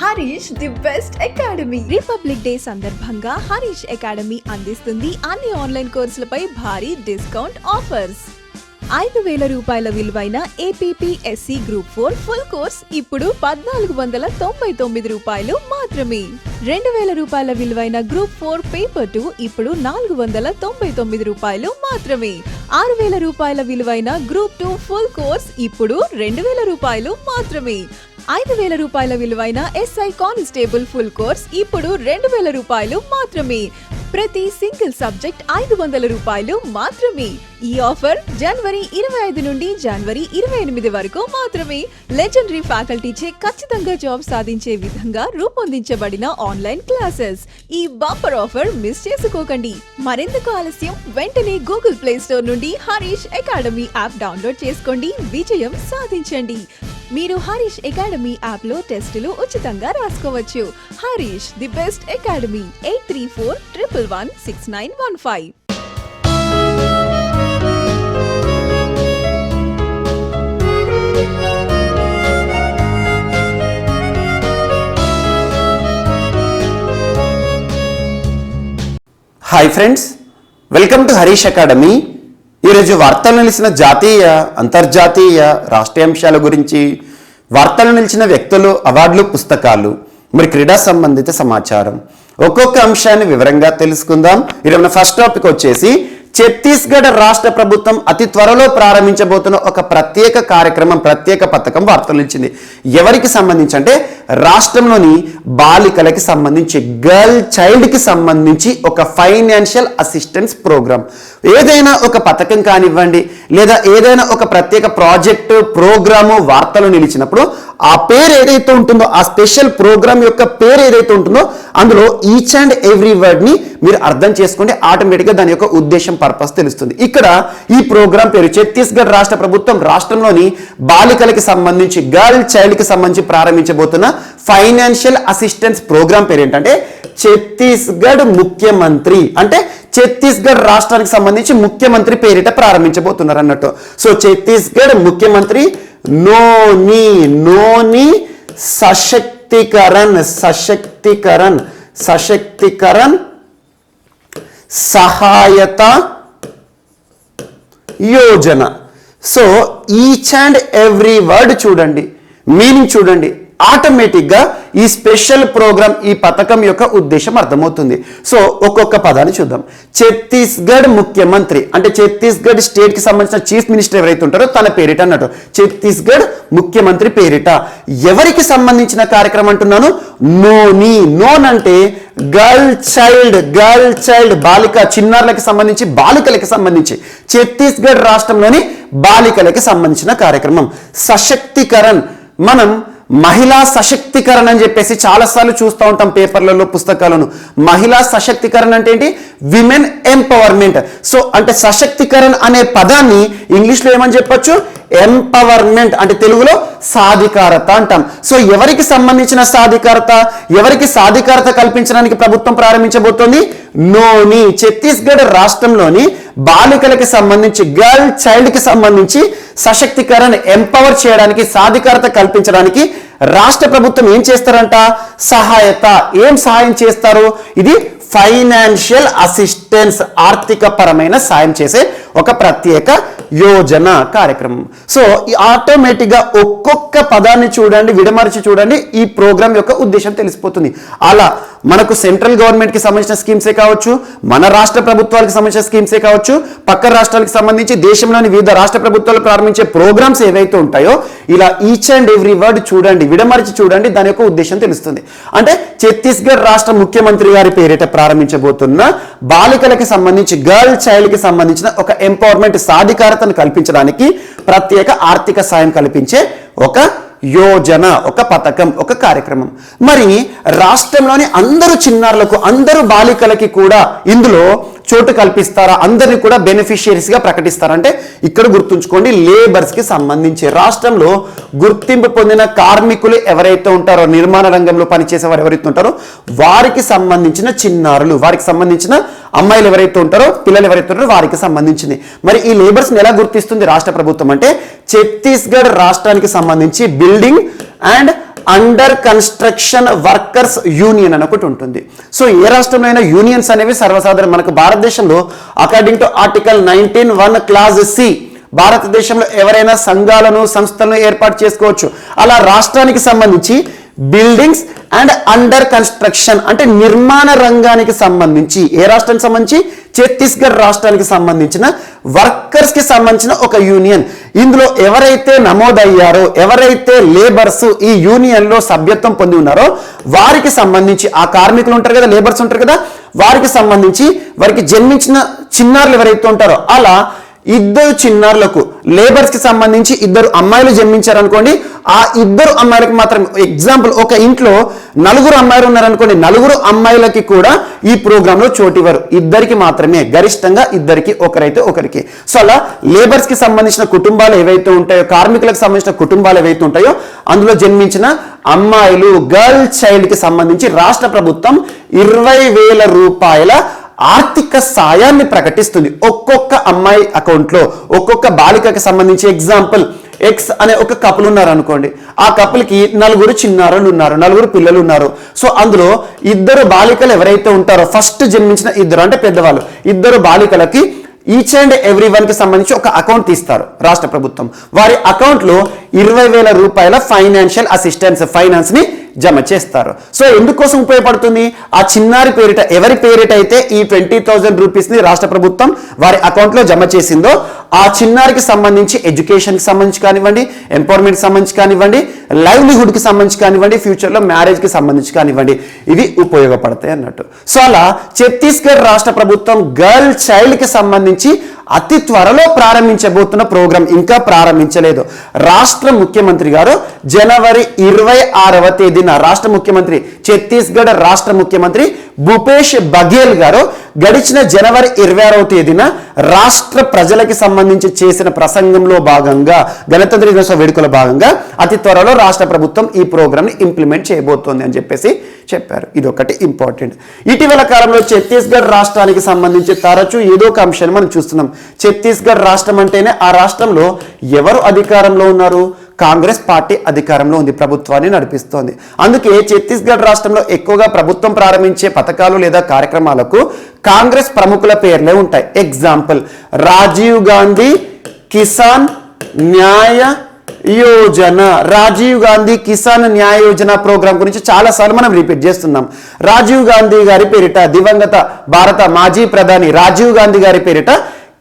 Harish the best academy. Republic day సందర్భంగా Harish academy అందిస్తుంది అన్ని ఆన్లైన్ కోర్సులపై భారీ డిస్కౌంట్ ఆఫర్స్. 5,000 రూపాయల విలువైన APPSC గ్రూప్ 4 ఫుల్ కోర్స్ ఇప్పుడు 1,499 రూపాయలు మాత్రమే. 2,000 రూపాయల విలువైన గ్రూప్ 4 పేపర్ 2 ఇప్పుడు 499 రూపాయలు మాత్రమే. 6,000 రూపాయల విలువైన గ్రూప్ 2 ఫుల్ కోర్స్ ఇప్పుడు 2,000 రూపాయలు మాత్రమే. 5,000 రూపాయల విలువైన SI కానిస్టేబుల్ ఫుల్ కోర్స్ ఇప్పుడు 2,000 రూపాయలు మాత్రమే. ప్రతి సింగిల్ సబ్జెక్ట్ 500 రూపాయలు మాత్రమే. ఈ ఆఫర్ జనవరి 25 నుండి జనవరి 28 వరకు మాత్రమే. లెజెండరీ ఫ్యాకల్టీచే ఖచ్చితంగా జాబ్ సాధించే విధంగా రూపొందించబడిన ఆన్లైన్ క్లాసెస్. ఈ బంపర్ ఆఫర్ మిస్ చేసుకోకండి. మరెందుకు ఆలస్యం, వెంటనే గూగుల్ ప్లే స్టోర్ నుండి హరీష్ అకాడమీ యాప్ డౌన్లోడ్ చేసుకోండి, విజయం సాధించండి. మీరు హరీష్ అకాడమీ యాప్ లో టెస్టులు ఉచితంగా రాసుకోవచ్చు. Harish the best academy. 8341116915. Hi friends, welcome to Harish academy. ఈరోజు వార్తలు నిలిచిన జాతీయ, అంతర్జాతీయ, రాష్ట్రీయ అంశాల గురించి, వార్తలు నిలిచిన వ్యక్తులు, అవార్డులు, పుస్తకాలు, మరి క్రీడా సంబంధిత సమాచారం, ఒక్కొక్క అంశాన్ని వివరంగా తెలుసుకుందాం. ఈరోజు ఫస్ట్ టాపిక్ వచ్చేసి ఛత్తీస్గఢ్ రాష్ట్ర ప్రభుత్వం అతి త్వరలో ప్రారంభించబోతున్న ఒక ప్రత్యేక కార్యక్రమం, ప్రత్యేక పథకం వార్తలు ఇచ్చింది. ఎవరికి సంబంధించి అంటే రాష్ట్రంలోని బాలికలకి సంబంధించి, గర్ల్ చైల్డ్కి సంబంధించి ఒక ఫైనాన్షియల్ అసిస్టెన్స్ ప్రోగ్రామ్. ఏదైనా ఒక పథకం కానివ్వండి, లేదా ఏదైనా ఒక ప్రత్యేక ప్రాజెక్టు, ప్రోగ్రాము వార్తలు నిలిచినప్పుడు ఆ పేరు ఏదైతే ఉంటుందో, ఆ స్పెషల్ ప్రోగ్రామ్ యొక్క పేరు ఏదైతే ఉంటుందో అందులో ఈచ్ అండ్ ఎవ్రీ వర్డ్ ని మీరు అర్థం చేసుకోండి. ఆటోమేటిక్గా దాని యొక్క ఉద్దేశం, పర్పస్ తెలుస్తుంది. ఇక్కడ ఈ ప్రోగ్రామ్ పేరు ఛత్తీస్గఢ్ రాష్ట్ర ప్రభుత్వం రాష్ట్రంలోని బాలికలకి సంబంధించి, గర్ల్ చైల్డ్కి సంబంధించి ప్రారంభించబోతున్న ఫైనాన్షియల్ అసిస్టెన్స్ ప్రోగ్రామ్ పేరు ఏంటంటే ఛత్తీస్గఢ్ ముఖ్యమంత్రి, అంటే ఛత్తీస్గఢ్ రాష్ట్రానికి సంబంధించి ముఖ్యమంత్రి పేరిట ప్రారంభించబోతున్నారు అన్నట్టు. సో ఛత్తీస్గఢ్ ముఖ్యమంత్రి Noni Sashaktikaran Sahayata Yojana. So each and every word చూడండి, మీనింగ్ చూడండి, ఆటోమేటిక్గా ఈ స్పెషల్ ప్రోగ్రామ్, ఈ పథకం యొక్క ఉద్దేశం అర్థమవుతుంది. సో ఒక్కొక్క పదాన్ని చూద్దాం. ఛత్తీస్గఢ్ ముఖ్యమంత్రి అంటే ఛత్తీస్గఢ్ స్టేట్ కి సంబంధించిన చీఫ్ మినిస్టర్ ఎవరైతే ఉంటారో తన పేరిట అన్నట్టు. ఛత్తీస్గఢ్ ముఖ్యమంత్రి పేరిట ఎవరికి సంబంధించిన కార్యక్రమం అంటున్నాను? నోన్ అంటే గర్ల్ చైల్డ్ బాలిక, చిన్నారులకి సంబంధించి, బాలికలకి సంబంధించి, ఛత్తీస్గఢ్ రాష్ట్రంలోని బాలికలకి సంబంధించిన కార్యక్రమం. సశక్తికరణ్, మనం మహిళా సశక్తికరణ అని చెప్పేసి చాలాసార్లు చూస్తూ ఉంటాం పేపర్లలో, పుస్తకాలను. మహిళా సశక్తికరణ అంటే ఏంటి? Women empowerment. సో అంటే సశక్తికరణ అనే పదాన్ని ఇంగ్లీష్లో ఏమని చెప్పొచ్చు? ఎంపవర్మెంట్, అంటే తెలుగులో సాధికారత అంటాం. సో ఎవరికి సంబంధించిన సాధికారత, ఎవరికి సాధికారత కల్పించడానికి ప్రభుత్వం ప్రారంభించబోతోంది? నోని ఛత్తీస్గఢ్ రాష్ట్రంలోని బాలికలకి సంబంధించి, గర్ల్ చైల్డ్కి సంబంధించి సశక్తికరణ, ఎంపవర్ చేయడానికి, సాధికారత కల్పించడానికి రాష్ట్ర ప్రభుత్వం ఏం చేస్తారంట? సహాయత. ఏం సహాయం చేస్తారు? ఇది ఫైనాన్షియల్ అసిస్టెన్స్, ఆర్థిక పరమైన సాయం చేసే ఒక ప్రత్యేక యోజన, కార్యక్రమం. సో ఆటోమేటిక్గా ఒక్కొక్క పదాన్ని చూడండి, విడమర్చి చూడండి, ఈ ప్రోగ్రామ్ యొక్క ఉద్దేశం తెలిసిపోతుంది. అలా మనకు సెంట్రల్ గవర్నమెంట్కి సంబంధించిన స్కీమ్సే కావచ్చు, మన రాష్ట్ర ప్రభుత్వాలకు సంబంధించిన స్కీమ్సే కావచ్చు, పక్క రాష్ట్రాలకు సంబంధించి దేశంలోని వివిధ రాష్ట్ర ప్రభుత్వాలు ప్రారంభించే ప్రోగ్రామ్స్ ఏవైతే ఉంటాయో ఇలా ఈచ్ అండ్ ఎవ్రీ వర్డ్ చూడండి, విడమర్చి చూడండి, దాని యొక్క ఉద్దేశం తెలుస్తుంది. అంటే ఛత్తీస్గఢ్ రాష్ట్ర ముఖ్యమంత్రి గారి పేరిట ప్రారంభించబోతున్న బాలికలకి సంబంధించి, గర్ల్ చైల్డ్కి సంబంధించిన ఒక ఎంపవర్మెంట్, సాధికారతను కల్పించడానికి ప్రత్యేక ఆర్థిక సాయం కల్పించే ఒక యోజన, ఒక పథకం, ఒక కార్యక్రమం. మరి రాష్ట్రంలోని అందరూ చిన్నారులకు, అందరూ బాలికలకి కూడా ఇందులో చోటు కల్పిస్తారా? అందరినీ కూడా బెనిఫిషియరీస్ గా ప్రకటిస్తారంటే ఇక్కడ గుర్తుంచుకోండి, లేబర్స్ కి సంబంధించి రాష్ట్రంలో గుర్తింపు పొందిన కార్మికులు ఎవరైతే ఉంటారో, నిర్మాణ రంగంలో పనిచేసే వారు ఎవరైతే ఉంటారో వారికి సంబంధించిన చిన్నారులు, వారికి సంబంధించిన అమ్మాయిలు ఎవరైతే ఉంటారో, పిల్లలు ఎవరైతే ఉంటారో వారికి సంబంధించింది. మరి ఈ లేబర్స్ ని ఎలా గుర్తిస్తుంది రాష్ట్ర ప్రభుత్వం అంటే ఛత్తీస్గఢ్ రాష్ట్రానికి సంబంధించి building and under construction workers union అని ఒకటి ఉంటుంది. సో ఏ రాష్ట్రంలో అయినా యూనియన్స్ అనేవి సర్వసాధారణం. మనకు భారతదేశంలో according to article 19(1) clause C భారతదేశంలో ఎవరైనా సంఘాలను సంస్థలను ఏర్పాటు చేసుకోవచ్చు. అలా రాష్ట్రానికి సంబంధించి బిల్డింగ్స్ అండ్ అండర్ కన్స్ట్రక్షన్ అంటే నిర్మాణ రంగానికి సంబంధించి ఏ రాష్ట్రానికి సంబంధించి ఛత్తీస్గఢ్ రాష్ట్రానికి సంబంధించిన వర్కర్స్ కి సంబంధించిన ఒక యూనియన్. ఇందులో ఎవరైతే నమోదయ్యారో ఎవరైతే లేబర్స్ ఈ యూనియన్ లో సభ్యత్వం పొంది ఉన్నారో వారికి సంబంధించి ఆ కార్మికులు ఉంటారు కదా, లేబర్స్ ఉంటారు కదా, వారికి సంబంధించి వారికి జన్మించిన చిన్నారులు ఎవరైతే ఉంటారో అలా ఇద్దరు చిన్నారులకు లేబర్స్ కి సంబంధించి ఇద్దరు అమ్మాయిలు జన్మించారనుకోండి, ఆ ఇద్దరు అమ్మాయిలకు మాత్రం ఎగ్జాంపుల్ ఒక ఇంట్లో 4 అమ్మాయిలు ఉన్నారనుకోండి, 4 అమ్మాయిలకి కూడా ఈ ప్రోగ్రామ్ లో చోటు ఇవ్వరు, ఇద్దరికి మాత్రమే, గరిష్టంగా ఇద్దరికి, ఒకరైతే ఒకరికి. సో అలా లేబర్స్ కి సంబంధించిన కుటుంబాలు ఏవైతే ఉంటాయో, కార్మికులకు సంబంధించిన కుటుంబాలు ఏవైతే ఉంటాయో అందులో జన్మించిన అమ్మాయిలు గర్ల్ చైల్డ్ కి సంబంధించి రాష్ట్ర ప్రభుత్వం 20,000 రూపాయల ఆర్థిక సాయాన్ని ప్రకటిస్తుంది. ఒక్కొక్క అమ్మాయి అకౌంట్లో ఒక్కొక్క బాలికకి సంబంధించి ఎగ్జాంపుల్ ఎక్స్ అనే ఒక కపుల్ ఉన్నారు అనుకోండి, ఆ కపుల్కి 4 చిన్నారులు ఉన్నారు, 4 పిల్లలు ఉన్నారు. సో అందులో 2 బాలికలు ఎవరైతే ఉంటారో ఫస్ట్ జన్మించిన 2 అంటే పెద్దవాళ్ళు 2 బాలికలకి ఈచ్ అండ్ ఎవ్రీ వన్ కి సంబంధించి ఒక అకౌంట్ తీస్తారు రాష్ట్ర ప్రభుత్వం. వారి అకౌంట్ లో 20,000 రూపాయల ఫైనాన్షియల్ అసిస్టెన్స్ ఫైనాన్స్ ని జమ చేస్తారు. సో ఎందుకోసం ఉపయోగపడుతుంది? ఆ చిన్నారి పేరిట ఎవరి పేరిట అయితే ఈ 20,000 రూపీస్ ని రాష్ట్ర ప్రభుత్వం వారి అకౌంట్ లో జమ చేసిందో ఆ చిన్నారికి సంబంధించి ఎడ్యుకేషన్ కి సంబంధించి కానివ్వండి, ఎంపవర్మెంట్ కి సంబంధించి కానివ్వండి, లైవ్లీహుడ్ కి సంబంధించి కానివ్వండి, ఫ్యూచర్ లో మ్యారేజ్ కి సంబంధించి కానివ్వండి, ఇవి ఉపయోగపడతాయి అన్నట్టు. సో అలా ఛత్తీస్గఢ్ రాష్ట్ర ప్రభుత్వం గర్ల్ చైల్డ్ కి సంబంధించి అతి త్వరలో ప్రారంభించబోతున్న ప్రోగ్రాం, ఇంకా ప్రారంభించలేదు. రాష్ట్ర ముఖ్యమంత్రి గారు జనవరి 26వ తేదీన రాష్ట్ర ముఖ్యమంత్రి ఛత్తీస్గఢ్ రాష్ట్ర ముఖ్యమంత్రి భూపేష్ బఘేల్ గారు గడిచిన జనవరి 26వ తేదీన రాష్ట్ర ప్రజలకి సంబంధించి చేసిన ప్రసంగంలో భాగంగా, గణతంత్ర దినోత్సవ వేడుకల భాగంగా అతి త్వరలో రాష్ట్ర ప్రభుత్వం ఈ ప్రోగ్రామ్ ని ఇంప్లిమెంట్ చేయబోతోంది అని చెప్పేసి చెప్పారు. ఇది ఒకటి ఇంపార్టెంట్. ఇటీవల కాలంలో ఛత్తీస్గఢ్ రాష్ట్రానికి సంబంధించి తరచూ ఏదో ఒక అంశాన్ని మనం చూస్తున్నాం. ఛత్తీస్గఢ్ రాష్ట్రం అంటేనే ఆ రాష్ట్రంలో ఎవరు అధికారంలో ఉన్నారు? కాంగ్రెస్ పార్టీ అధికారంలో ఉంది, ప్రభుత్వాన్ని నడిపిస్తోంది. అందుకే ఛత్తీస్గఢ్ రాష్ట్రంలో ఎక్కువగా ప్రభుత్వం ప్రారంభించే పథకాలు లేదా కార్యక్రమాలకు కాంగ్రెస్ ప్రముఖుల పేర్లే ఉంటాయి. ఎగ్జాంపుల్ రాజీవ్ గాంధీ కిసాన్ న్యాయ యోజన. రాజీవ్ గాంధీ కిసాన్ న్యాయ యోజన ప్రోగ్రాం గురించి చాలా సార్లు మనం రిపీట్ చేస్తున్నాం. రాజీవ్ గాంధీ గారి పేరిట, దివంగత భారత మాజీ ప్రధాని రాజీవ్ గాంధీ గారి పేరిట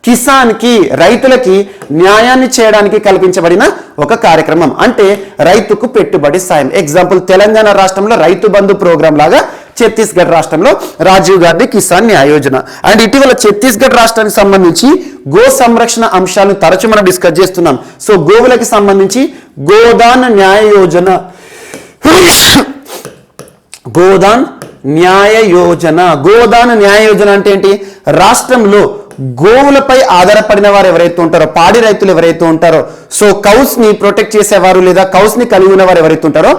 కిసాన్ కి, రైతులకి న్యాయాన్ని చేయడానికి కల్పించబడిన ఒక కార్యక్రమం. అంటే రైతుకు పెట్టుబడి సాయం. ఎగ్జాంపుల్ తెలంగాణ రాష్ట్రంలో రైతు బంధు ప్రోగ్రాం లాగా ఛత్తీస్గఢ్ రాష్ట్రంలో రాజీవ్ గాంధీ కిసాన్ న్యాయ యోజన. అండ్ ఇటీవల ఛత్తీస్గఢ్ రాష్ట్రానికి సంబంధించి గో సంరక్షణ అంశాలను తరచు మనం డిస్కస్ చేస్తున్నాం. సో గోవులకి సంబంధించి గోదాన్ న్యాయ యోజన, గోదాన్ న్యాయ యోజన. గోదాన్ న్యాయ యోజన అంటే ఏంటి? రాష్ట్రంలో గోవులపై ఆధారపడిన వారు ఎవరైతే ఉంటారో, పాడి రైతులు ఎవరైతే ఉంటారో, సో కౌస్ ని ప్రొటెక్ట్ చేసేవారు లేదా కౌస్ ని కలిగి ఉన్న వారు ఎవరైతే ఉంటారో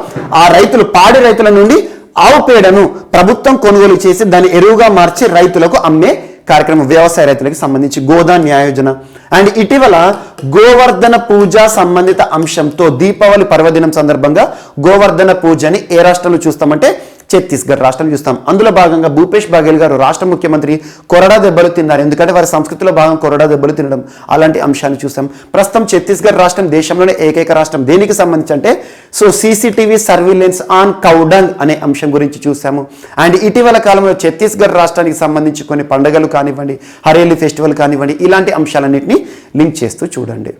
ఆ రైతులు, పాడి రైతుల నుండి ఆవు పేడను ప్రభుత్వం కొనుగోలు చేసి దాన్ని ఎరువుగా మార్చి రైతులకు అమ్మే కార్యక్రమం, వ్యవసాయ రైతులకు సంబంధించి గోదాన్ న్యాయ యోజన. అండ్ ఇటీవల గోవర్ధన పూజ సంబంధిత అంశంతో దీపావళి పర్వదినం సందర్భంగా గోవర్ధన పూజని ఏ రాష్ట్రంలో చూస్తామంటే ఛత్తీస్గఢ్ రాష్ట్రం చూస్తాం. అందులో భాగంగా భూపేష్ బఘేల్ గారు రాష్ట్ర ముఖ్యమంత్రి కొరడా దెబ్బలు తిన్నారు. ఎందుకంటే వారి సంస్కృతిలో భాగం కొరడా దెబ్బలు తినడం, అలాంటి అంశాన్ని చూసాం. ప్రస్తుతం ఛత్తీస్గఢ్ రాష్ట్రం దేశంలోనే ఏకైక రాష్ట్రం దేనికి సంబంధించి అంటే so CCTV surveillance on cow dung అనే అంశం గురించి చూసాము. అండ్ ఇటీవల కాలంలో ఛత్తీస్గఢ్ రాష్ట్రానికి సంబంధించి కొన్ని పండుగలు కానివ్వండి, హరేలీ ఫెస్టివల్ కానివ్వండి, ఇలాంటి అంశాలన్నింటినీ లింక్ చేస్తూ చూడండి.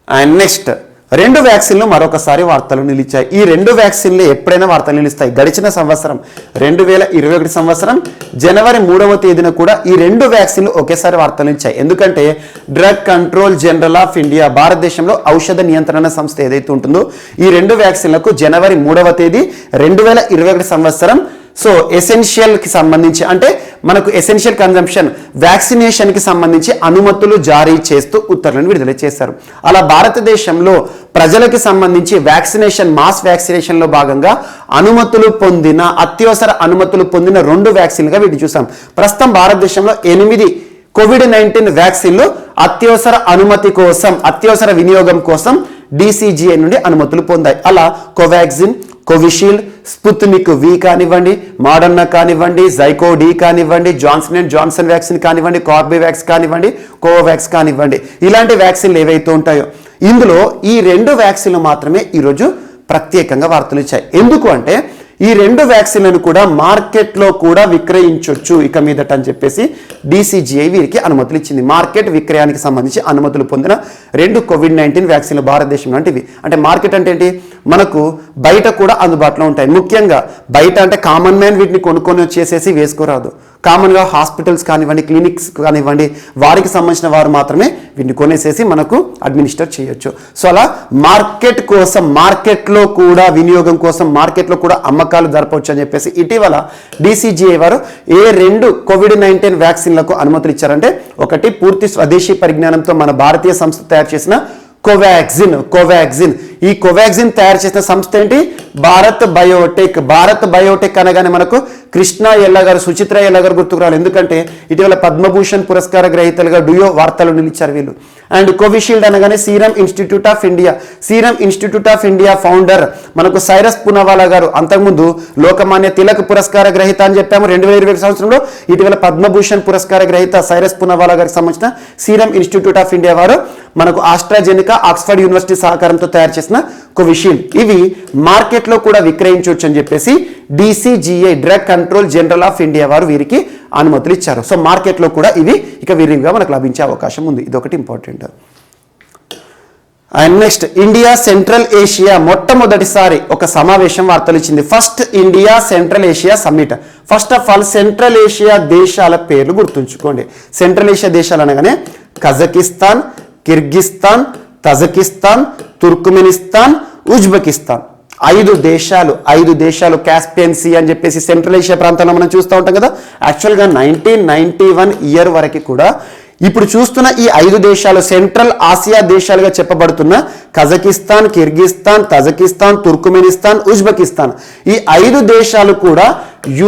అండ్ నెక్స్ట్ 2 వ్యాక్సిన్లు మరొకసారి వార్తలు నిలిచాయి. ఈ 2 వ్యాక్సిన్లు ఎప్పుడైనా వార్తలు నిలుస్తాయి. గడిచిన సంవత్సరం 2021 సంవత్సరం జనవరి 3వ తేదీన కూడా ఈ 2 వ్యాక్సిన్లు ఒకేసారి వార్తలు నిలిచాయి. ఎందుకంటే drug control general of India, భారతదేశంలో ఔషధ నియంత్రణ సంస్థ ఏదైతే ఉంటుందో ఈ 2 వ్యాక్సిన్లకు జనవరి 3వ తేదీ 2021 సంవత్సరం సో ఎసెన్షియల్ కి సంబంధించి అంటే మనకు ఎసెన్షియల్ కన్జంప్షన్ వ్యాక్సినేషన్ కి సంబంధించి అనుమతులు జారీ చేస్తూ ఉత్తర్వులను విడుదల చేశారు. అలా భారతదేశంలో ప్రజలకి సంబంధించి వ్యాక్సినేషన్, మాస్ వ్యాక్సినేషన్ లో భాగంగా అనుమతులు పొందిన, అత్యవసర అనుమతులు పొందిన 2 వ్యాక్సిన్లుగా వీటిని చూసాం. ప్రస్తుతం భారతదేశంలో 8 కోవిడ్-19 వ్యాక్సిన్లు అత్యవసర అనుమతి కోసం, అత్యవసర వినియోగం కోసం DCGI నుండి అనుమతులు పొందాయి. అలా కోవాక్సిన్, కోవిషీల్డ్, స్పుత్నిక్ వి కానివ్వండి, మోడర్నా కానివ్వండి, జైకోడి కానివ్వండి, జాన్సన్ అండ్ జాన్సన్ వ్యాక్సిన్ కానివ్వండి, కార్బేవాక్స్ కానివ్వండి, కోవాక్స్ కానివ్వండి, ఇలాంటి వ్యాక్సిన్లు ఏవైతే ఉంటాయో ఇందులో ఈ 2 వ్యాక్సిన్లు మాత్రమే ఈరోజు ప్రత్యేకంగా వార్తలు ఇచ్చాయి. ఎందుకు అంటే ఈ 2 వ్యాక్సిన్లను కూడా మార్కెట్లో కూడా విక్రయించవచ్చు ఇక మీదట అని చెప్పేసి DCGI వీరికి అనుమతులు ఇచ్చింది. మార్కెట్ విక్రయానికి సంబంధించి అనుమతులు పొందిన 2 COVID-19 వ్యాక్సిన్లు భారతదేశంలో అంటే అంటే మార్కెట్ అంటే ఏంటి, మనకు బయట కూడా అందుబాటులో ఉంటాయి. ముఖ్యంగా బయట అంటే కామన్ మ్యాన్ వీటిని కొనుక్కొని వచ్చేసేసి వేసుకోరాదు. కామన్గా హాస్పిటల్స్ కానివ్వండి, క్లినిక్స్ కానివ్వండి, వారికి సంబంధించిన వారు మాత్రమే వీటిని కొనేసేసి మనకు అడ్మినిస్టర్ చేయొచ్చు. సో అలా మార్కెట్ కోసం, మార్కెట్లో కూడా వినియోగం కోసం, మార్కెట్లో కూడా అమ్మకాలు జరపవచ్చు అని చెప్పేసి ఇటీవల DCGI వారు ఏ 2 COVID-19 వ్యాక్సిన్లకు అనుమతులు ఇచ్చారంటే, ఒకటి పూర్తి స్వదేశీ పరిజ్ఞానంతో మన భారతీయ సంస్థ తయారు చేసిన కోవాక్సిన్. ఈ కోవాక్సిన్ తయారు చేసిన సంస్థ ఏంటి, భారత్ బయోటెక్ అనగానే మనకు కృష్ణ ఎల్లగారు, సుచిత్ర ఎల్లగారు గుర్తుకు రావాలి. ఎందుకంటే ఇటీవల పద్మభూషణ్ పురస్కార గ్రహీతలుగా డుయో వార్తలు నిలిచారు వీళ్ళు. అండ్ కోవిషీల్డ్ అనగానే serum institute of India founder మనకు సైరస్ పూనవాలా గారు, అంతకుముందు లోకమాన్య తిలక్ పురస్కార గ్రహీత అని చెప్పాము 2020 సంవత్సరంలో. ఇటీవల పద్మభూషణ్ పురస్కార గ్రహీత సైరస్ పూనవాలా గారికి సంబంధించిన సీరం ఇన్స్టిట్యూట్ ఆఫ్ ఇండియా వారు మనకు ఆస్ట్రాజెనికా, ఆక్స్ఫర్డ్ యూనివర్సిటీ సహకారంతో తయారు చేసిన కోవిషీల్డ్ ఇవి మార్కెట్లో కూడా విక్రయించవచ్చు అని చెప్పేసి DCGI drug control general of India వారు వీరికి అనుమతులు ఇచ్చారు. సో మార్కెట్లో కూడా ఇవి ఇక విరివిగా మనకు లభించే అవకాశం ఉంది. ఇదొకటి important. And next, India central Asia మొట్టమొదటిసారి ఒక సమావేశం వార్తలు ఇచ్చింది. First India central Asia summit. First of all central Asia దేశాల పేర్లు గుర్తుంచుకోండి. సెంట్రల్ ఏషియా దేశాలు అనగానే Kazakhstan, Kyrgyzstan, Tajikistan, Turkmenistan, Uzbekistan. 5 దేశాలు కాస్పియన్ సీ అని చెప్పేసి సెంట్రల్ ఏషియా ప్రాంతంలో మనం చూస్తూ ఉంటాం కదా. యాక్చువల్గా 1991 ఇయర్ వరకు కూడా ఇప్పుడు చూస్తున్న ఈ 5 దేశాలు సెంట్రల్ ఆసియా దేశాలుగా చెప్పబడుతున్న Kazakhstan, Kyrgyzstan, Tajikistan, Turkmenistan, Uzbekistan ఈ 5 దేశాలు కూడా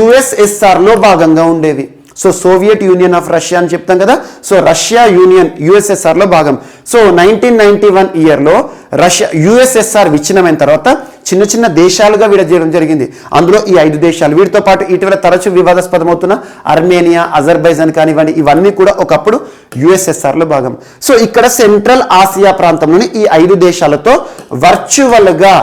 USSR లో భాగంగా ఉండేవి. So Soviet Union of Russia అని చెప్తాం కదా. సో రష్యా యూనియన్ USSR లో భాగం. సో 1991 ఇయర్లో USSR విచ్ఛిన్నమైన తర్వాత చిన్న చిన్న దేశాలుగా విడదీయడం జరిగింది. అందులో ఈ 5 దేశాలు, వీటితో పాటు ఇటీవల తరచూ వివాదాస్పదమవుతున్న అర్మేనియా, అజర్బైజాన్ కానివ్వండి, ఇవన్నీ కూడా ఒకప్పుడు USSR లో భాగం. సో ఇక్కడ సెంట్రల్ ఆసియా ప్రాంతంలోని ఈ 5 దేశాలతో వర్చువల్గా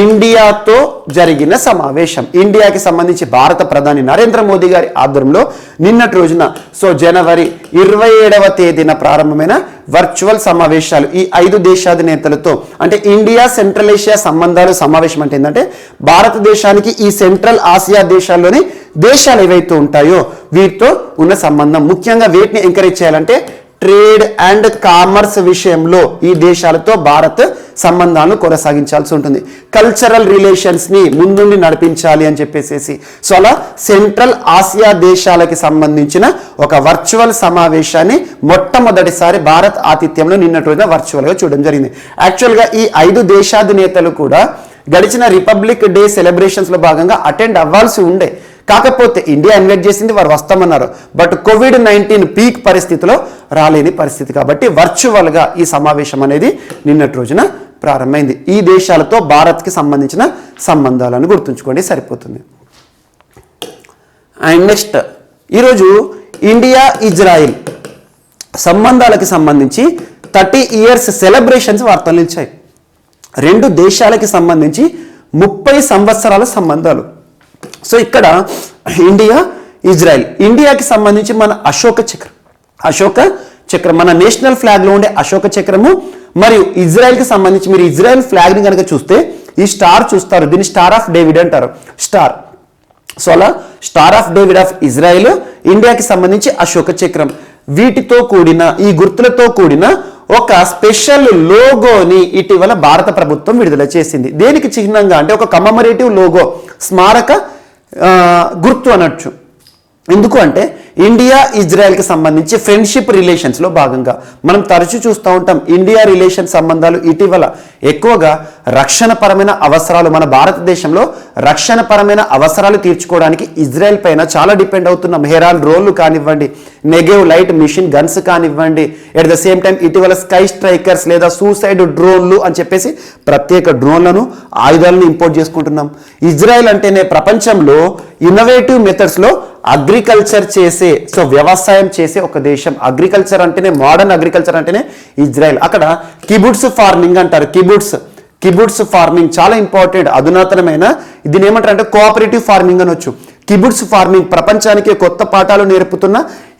ఇండియాతో జరిగిన సమావేశం. ఇండియాకి సంబంధించి భారత ప్రధాని నరేంద్ర మోదీ గారి ఆధ్వర్యంలో నిన్నటి రోజున సో జనవరి 27వ తేదీన ప్రారంభమైన వర్చువల్ సమావేశాలు ఈ 5 దేశాధినేతలతో, అంటే ఇండియా సెంట్రల్ ఏషియా సంబంధాలు సమావేశం అంటే ఏంటంటే భారతదేశానికి ఈ సెంట్రల్ ఆసియా దేశాల్లోని దేశాలు ఏవైతే ఉంటాయో వీటితో ఉన్న సంబంధం. ముఖ్యంగా వీటిని ఎంకరేజ్ చేయాలంటే ట్రేడ్ అండ్ కామర్స్ విషయంలో ఈ దేశాలతో భారత్ సంబంధాలను కొనసాగించాల్సి ఉంటుంది. కల్చరల్ రిలేషన్స్ ని ముందుండి నడిపించాలి అని చెప్పేసి సో అలా సెంట్రల్ ఆసియా దేశాలకి సంబంధించిన ఒక వర్చువల్ సమావేశాన్ని మొట్టమొదటిసారి భారత్ ఆతిథ్యంలో నిన్నటి రోజున వర్చువల్ గా చూడడం జరిగింది. యాక్చువల్గా ఈ 5 దేశాధినేతలు కూడా గడిచిన రిపబ్లిక్ డే సెలబ్రేషన్స్ లో భాగంగా అటెండ్ అవ్వాల్సి ఉండే, కాకపోతే ఇండియా ఇన్వైట్ చేసింది, వారు వస్తామన్నారు. బట్ COVID-19 పీక్ పరిస్థితిలో రాలేని పరిస్థితి కాబట్టి వర్చువల్గా ఈ సమావేశం అనేది నిన్నటి రోజున ప్రారంభమైంది. ఈ దేశాలతో భారత్కి సంబంధించిన సంబంధాలను గుర్తుంచుకోండి సరిపోతుంది. అండ్ నెక్స్ట్, ఈరోజు ఇండియా ఇజ్రాయిల్ సంబంధాలకి సంబంధించి 30 ఇయర్స్ సెలబ్రేషన్స్ వార్తలు నిలిచాయి. 2 దేశాలకి సంబంధించి 30 సంవత్సరాల సంబంధాలు. సో ఇక్కడ ఇండియా ఇజ్రాయెల్, ఇండియాకి సంబంధించి మన అశోక చక్రం మన నేషనల్ ఫ్లాగ్ లో ఉండే అశోక చక్రము, మరియు ఇజ్రాయెల్కి సంబంధించి మీరు ఇజ్రాయెల్ ఫ్లాగ్ ని కనుక చూస్తే ఈ స్టార్ చూస్తారు, దీన్ని స్టార్ ఆఫ్ డేవిడ్ అంటారు. స్టార్, సో అలా star of David of Israel, ఇండియాకి సంబంధించి అశోక చక్రం, వీటితో కూడిన ఈ గుర్తులతో కూడిన ఒక స్పెషల్ లోగోని ఇటీవల భారత ప్రభుత్వం విడుదల చేసింది. దేనికి చిహ్నంగా అంటే ఒక కమమరేటివ్ లోగో, స్మారక గుర్తు అనొచ్చు. ఎందుకు అంటే ఇండియా ఇజ్రాయెల్కి సంబంధించి ఫ్రెండ్షిప్ రిలేషన్స్లో భాగంగా మనం తరచూ చూస్తూ ఉంటాం. ఇండియా రిలేషన్ సంబంధాలు ఇటీవల ఎక్కువగా రక్షణపరమైన అవసరాలు, మన భారతదేశంలో రక్షణపరమైన అవసరాలు తీర్చుకోవడానికి ఇజ్రాయెల్ పైన చాలా డిపెండ్ అవుతున్నాం. హెరాల్ డ్రోన్లు కానివ్వండి, నెగేవ్ లైట్ మిషన్ గన్స్ కానివ్వండి, ఎట్ ద సేమ్ టైం ఇటీవల స్కై స్ట్రైకర్స్ లేదా సూసైడ్ డ్రోన్లు అని చెప్పేసి ప్రత్యేక డ్రోన్లను, ఆయుధాలను ఇంపోర్ట్ చేసుకుంటున్నాం. ఇజ్రాయెల్ అంటేనే ప్రపంచంలో ఇన్నోవేటివ్ మెథడ్స్లో అగ్రికల్చర్ చేసే, సో వ్యవసాయం చేసే ఒక దేశం. అగ్రికల్చర్ అంటేనే, మోడర్న్ అగ్రికల్చర్ అంటేనే ఇజ్రాయెల్. అక్కడ కిబుట్స్ ఫార్మింగ్ అంటారు. కిబుట్స్ ఫార్మింగ్ చాలా ఇంపార్టెంట్, అధునాతనమైన, దీని ఏమంటారు అంటే కోఆపరేటివ్ ఫార్మింగ్ అనొచ్చు. కిబుట్స్ ఫార్మింగ్ ప్రపంచానికి కొత్త పాఠాలు నేర్పుతున్న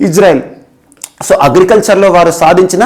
ఇజ్రాయెల్. సో అగ్రికల్చర్లో వారు సాధించిన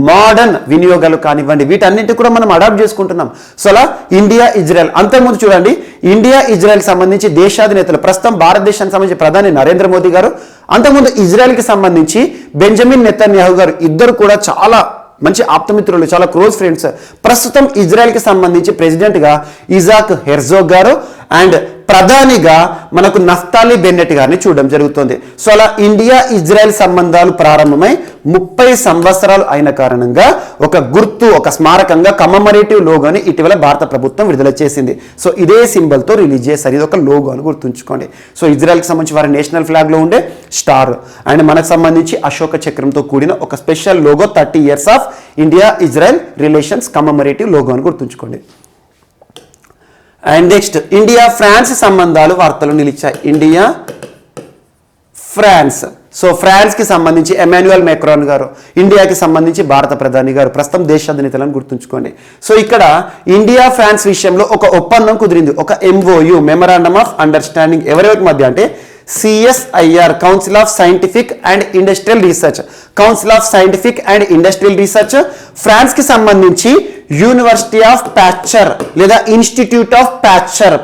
మోడర్న్ వినియోగాలు కానివ్వండి, వీటన్నింటి కూడా మనం అడాప్ట్ చేసుకుంటున్నాం. సో అలా ఇండియా ఇజ్రాయెల్. అంతకుముందు చూడండి, ఇండియా ఇజ్రాయెల్ సంబంధించి దేశాధినేతలు, ప్రస్తుతం భారతదేశానికి సంబంధించి ప్రధాని నరేంద్ర మోదీ గారు, అంతకుముందు ఇజ్రాయెల్కి సంబంధించి బెంజమిన్ నెతన్యాహు గారు, ఇద్దరు కూడా చాలా మంచి ఆప్తమిత్రులు, చాలా క్లోజ్ ఫ్రెండ్స్. ప్రస్తుతం ఇజ్రాయెల్కి సంబంధించి ప్రెసిడెంట్గా ఇజాక్ హెర్జోగ్ గారు అండ్ ప్రధానిగా మనకు నఫ్తాలి బెన్నెట్ గారిని చూడడం జరుగుతుంది. సో అలా ఇండియా ఇజ్రాయెల్ సంబంధాలు ప్రారంభమై 30 సంవత్సరాలు అయిన కారణంగా ఒక గుర్తు, ఒక స్మారకంగా కమమరేటివ్ లోగోని ఇటీవల భారత ప్రభుత్వం విడుదల చేసింది. సో ఇదే సింబల్తో రిలీజ్ చేశారు. ఇది ఒక లోగో అని గుర్తుంచుకోండి. సో ఇజ్రాయెల్కి సంబంధించి వారి నేషనల్ ఫ్లాగ్లో ఉండే స్టార్ అండ్ మనకు సంబంధించి అశోక చక్రంతో కూడిన ఒక special logo 30 years of India Israel relations commemorative logo అని గుర్తుంచుకోండి. అండ్ నెక్స్ట్ ఇండియా ఫ్రాన్స్ సంబంధాలు వార్తలు నిలిచాయి. India France. సో ఫ్రాన్స్కి సంబంధించి ఎమాన్యుయల్ మెక్రాన్ గారు, ఇండియాకి సంబంధించి భారత ప్రధాని గారు, ప్రస్తుతం దేశాధినేతలను గుర్తుంచుకోండి. సో ఇక్కడ ఇండియా ఫ్రాన్స్ విషయంలో ఒక ఒప్పందం కుదిరింది, ఒక MOU, మెమరాండమ్ ఆఫ్ అండర్స్టాండింగ్. ఎవరెవరికి మధ్య అంటే CSIR, council of scientific and industrial research, council of scientific and industrial research, ఫ్రాన్స్కి సంబంధించి యూనివర్సిటీ ఆఫ్ ప్యాస్చర్ లేదా institute of Pasteur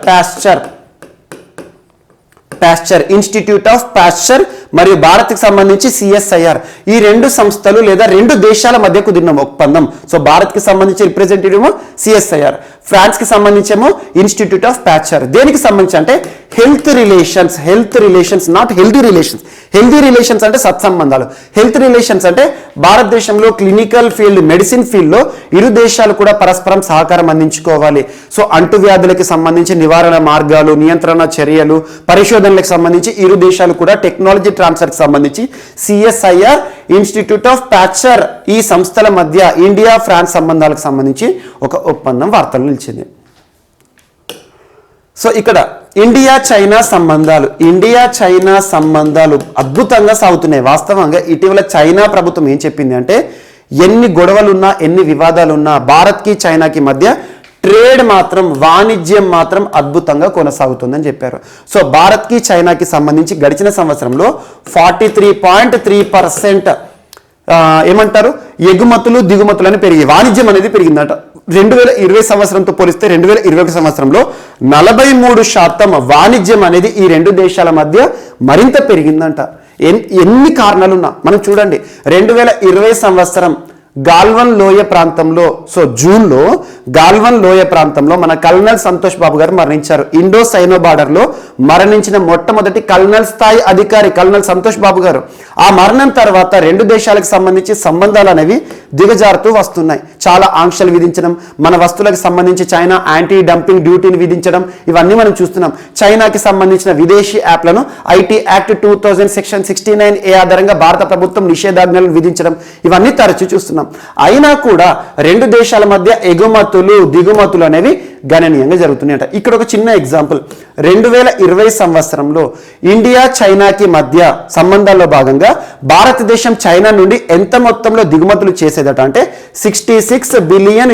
institute of Pasteur, మరియు భారత్కి సంబంధించి CSIR. ఈ రెండు సంస్థలు లేదా రెండు దేశాల మధ్య కుదిరిన ఒప్పందం. సో భారత్కి సంబంధించి రిప్రజెంటేటివ్ CSIR, ఫ్రాన్స్కి సంబంధించేమో ఇన్స్టిట్యూట్ ఆఫ్ ప్యాస్చర్. దేనికి సంబంధించి అంటే health relations, not healthy relations. Healthy relations అంటే సత్సంబంధాలు, హెల్త్ రిలేషన్స్ అంటే భారతదేశంలో క్లినికల్ ఫీల్డ్, మెడిసిన్ ఫీల్డ్లో ఇరు దేశాలు కూడా పరస్పరం సహకారం అందించుకోవాలి. సో అంటువ్యాధులకి సంబంధించి నివారణ మార్గాలు, నియంత్రణ చర్యలు, పరిశోధనలకు సంబంధించి ఇరు దేశాలు కూడా టెక్నాలజీ ట్రాన్స్ఫర్కి సంబంధించి CSIR, ఇన్స్టిట్యూట్ ఆఫ్ ప్యాస్చర్, ఈ సంస్థల మధ్య ఇండియా ఫ్రాన్స్ సంబంధాలకు సంబంధించి ఒక ఒప్పందం వార్తలు నిలిచింది. సో ఇక్కడ ఇండియా చైనా సంబంధాలు అద్భుతంగా సాగుతున్నాయి. వాస్తవంగా ఇటీవల చైనా ప్రభుత్వం ఏం చెప్పింది అంటే, ఎన్ని గొడవలున్నా, ఎన్ని వివాదాలున్నా భారత్కి చైనాకి మధ్య ట్రేడ్ మాత్రం, వాణిజ్యం మాత్రం అద్భుతంగా కొనసాగుతుందని చెప్పారు. సో భారత్కి చైనాకి సంబంధించి గడిచిన సంవత్సరంలో 43.3% ఏమంటారు ఎగుమతులు దిగుమతులు అని పెరిగి, వాణిజ్యం అనేది పెరిగిందట. 2020 సంవత్సరంతో పోలిస్తే 2021 సంవత్సరంలో 43% వాణిజ్యం అనేది ఈ రెండు దేశాల మధ్య మరింత పెరిగిందంట. ఎన్ని కారణాలున్నా మనం చూడండి, 2020 సంవత్సరం గాల్వన్ లోయ ప్రాంతంలో, సో జూన్లో గాల్వన్ లోయ ప్రాంతంలో మన కల్నల్ సంతోష్ బాబు గారు మరణించారు. ఇండో సైనో బార్డర్లో మరణించిన మొట్టమొదటి కల్నల్ స్థాయి అధికారి కల్నల్ సంతోష్ బాబు గారు. ఆ మరణం తర్వాత రెండు దేశాలకు సంబంధించి సంబంధాలు అనేవి దిగజారుతూ వస్తున్నాయి. చాలా ఆంక్షలు విధించడం, మన వస్తువులకు సంబంధించి చైనా యాంటీ డంపింగ్ డ్యూటీని విధించడం, ఇవన్నీ మనం చూస్తున్నాం. చైనాకి సంబంధించిన విదేశీ యాప్లను IT యాక్ట్ 2000 సెక్షన్ 69A ఆధారంగా భారత ప్రభుత్వం నిషేధాజ్ఞలను విధించడం, ఇవన్నీ తరచూ చూస్తున్నాం. అయినా కూడా రెండు దేశాల మధ్య ఎగుమతులు దిగుమతులు అనేవి గణనీయంగా జరుగుతున్నాయట. ఇక్కడ ఒక చిన్న ఎగ్జాంపుల్, 2020 సంవత్సరంలో ఇండియా చైనాకి మధ్య సంబంధాల్లో భాగంగా భారతదేశం చైనా నుండి ఎంత మొత్తంలో దిగుమతులు చేసేదట అంటే $66 బిలియన్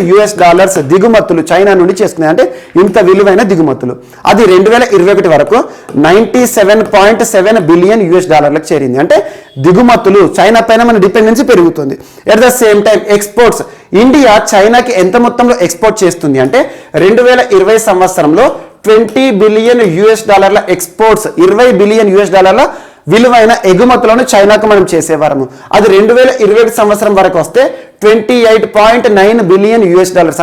దిగుమతులు చైనా నుండి చేసుకున్నాయి. అంటే ఇంత విలువైన దిగుమతులు. అది 2021 వరకు $97.7 బిలియన్ చేరింది. అంటే దిగుమతులు, చైనా పైన మన డిపెండెన్సీ పెరుగుతుంది. At the same time exports, India చైనాకి ఎంత మొత్తంలో ఎక్స్పోర్ట్ చేస్తుంది అంటే 2020 సంవత్సరంలో $20 బిలియన్ ఎక్స్పోర్ట్స్, $20 బిలియన్ విలువైన ఎగుమతులను చైనాకు మనం చేసేవారము. అది 2021 సంవత్సరం వరకు వస్తే $28.9 బిలియన్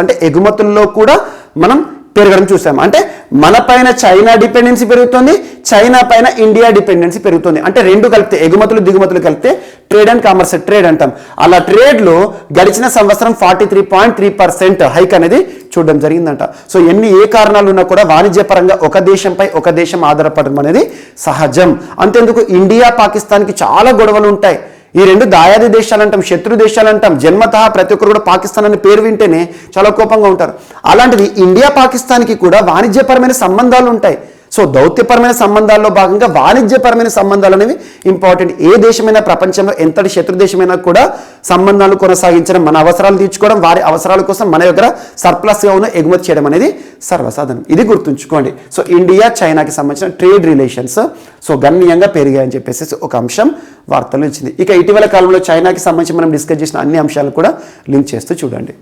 అంటే ఎగుమతుల్లో కూడా మనం పెరగడం చూసాం. అంటే మన పైన చైనా డిపెండెన్సీ పెరుగుతుంది, చైనా పైన ఇండియా డిపెండెన్సీ పెరుగుతుంది. అంటే రెండు కలిపితే ఎగుమతులు దిగుమతులు కలిపితే ట్రేడ్ అండ్ కామర్స్ ట్రేడ్ అంటాం. అలా ట్రేడ్లో గడిచిన సంవత్సరం 43.3% హైక్ అనేది చూడడం జరిగిందంట. సో ఏ కారణాలు ఉన్నా కూడా వాణిజ్యపరంగా ఒక దేశంపై ఒక దేశం ఆధారపడడం అనేది సహజం. అంతేందుకు ఇండియా పాకిస్తాన్కి చాలా గొడవలు ఉంటాయి. ఈ రెండు దాయాది దేశాలు అంటాం, శత్రు దేశాలు అంటాం. జన్మతః ప్రతి ఒక్కరు కూడా పాకిస్తాన్ అనే పేరు వింటేనే చాలా కోపంగా ఉంటారు. అలాంటిది ఇండియా పాకిస్తాన్కి కూడా వాణిజ్యపరమైన సంబంధాలు ఉంటాయి. సో దౌత్యపరమైన సంబంధాల్లో భాగంగా వాణిజ్యపరమైన సంబంధాలు అనేవి ఇంపార్టెంట్. ఏ దేశమైనా ప్రపంచంలో ఎంతటి శత్రు దేశమైనా కూడా సంబంధాలు కొనసాగించడం, మన అవసరాలు తీర్చుకోవడం, వారి అవసరాల కోసం మన దగ్గర సర్ప్లస్గా ఉన్న ఎగుమతి చేయడం అనేది సర్వసాధారణం. ఇది గుర్తుంచుకోండి. సో ఇండియా చైనాకి సంబంధించిన ట్రేడ్ రిలేషన్స్ సో గణనీయంగా పెరిగాయని చెప్పేసి ఒక అంశం వార్తలు ఇచ్చింది. ఇక ఇటీవల కాలంలో చైనాకి సంబంధించి మనం డిస్కస్ చేసిన అన్ని అంశాలు కూడా లింక్ చేస్తూ చూడండి.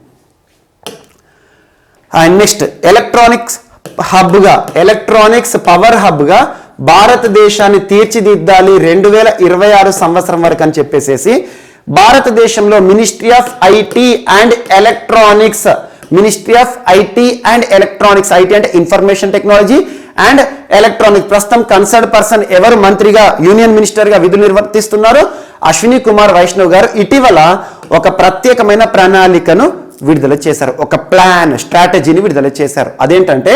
అండ్ నెక్స్ట్ ఎలక్ట్రానిక్స్ పవర్ హబ్గా భారతదేశాన్ని తీర్చిదిద్దాలి 2026 సంవత్సరం వరకు అని చెప్పేసి భారతదేశంలో ministry of IT and electronics, IT అంటే ఇన్ఫర్మేషన్ టెక్నాలజీ అండ్ ఎలక్ట్రానిక్స్, ప్రస్తుతం కన్సర్న్ పర్సన్ ఎవరు మంత్రిగా యూనియన్ మినిస్టర్గా విధులు నిర్వర్తిస్తున్నారు, అశ్విని కుమార్ వైష్ణవ్ గారు ఇటీవల ఒక ప్రత్యేకమైన ప్రణాళికను విడుదల చేశారు. ఒక స్ట్రాటజీని విడుదల చేశారు. అదేంటంటే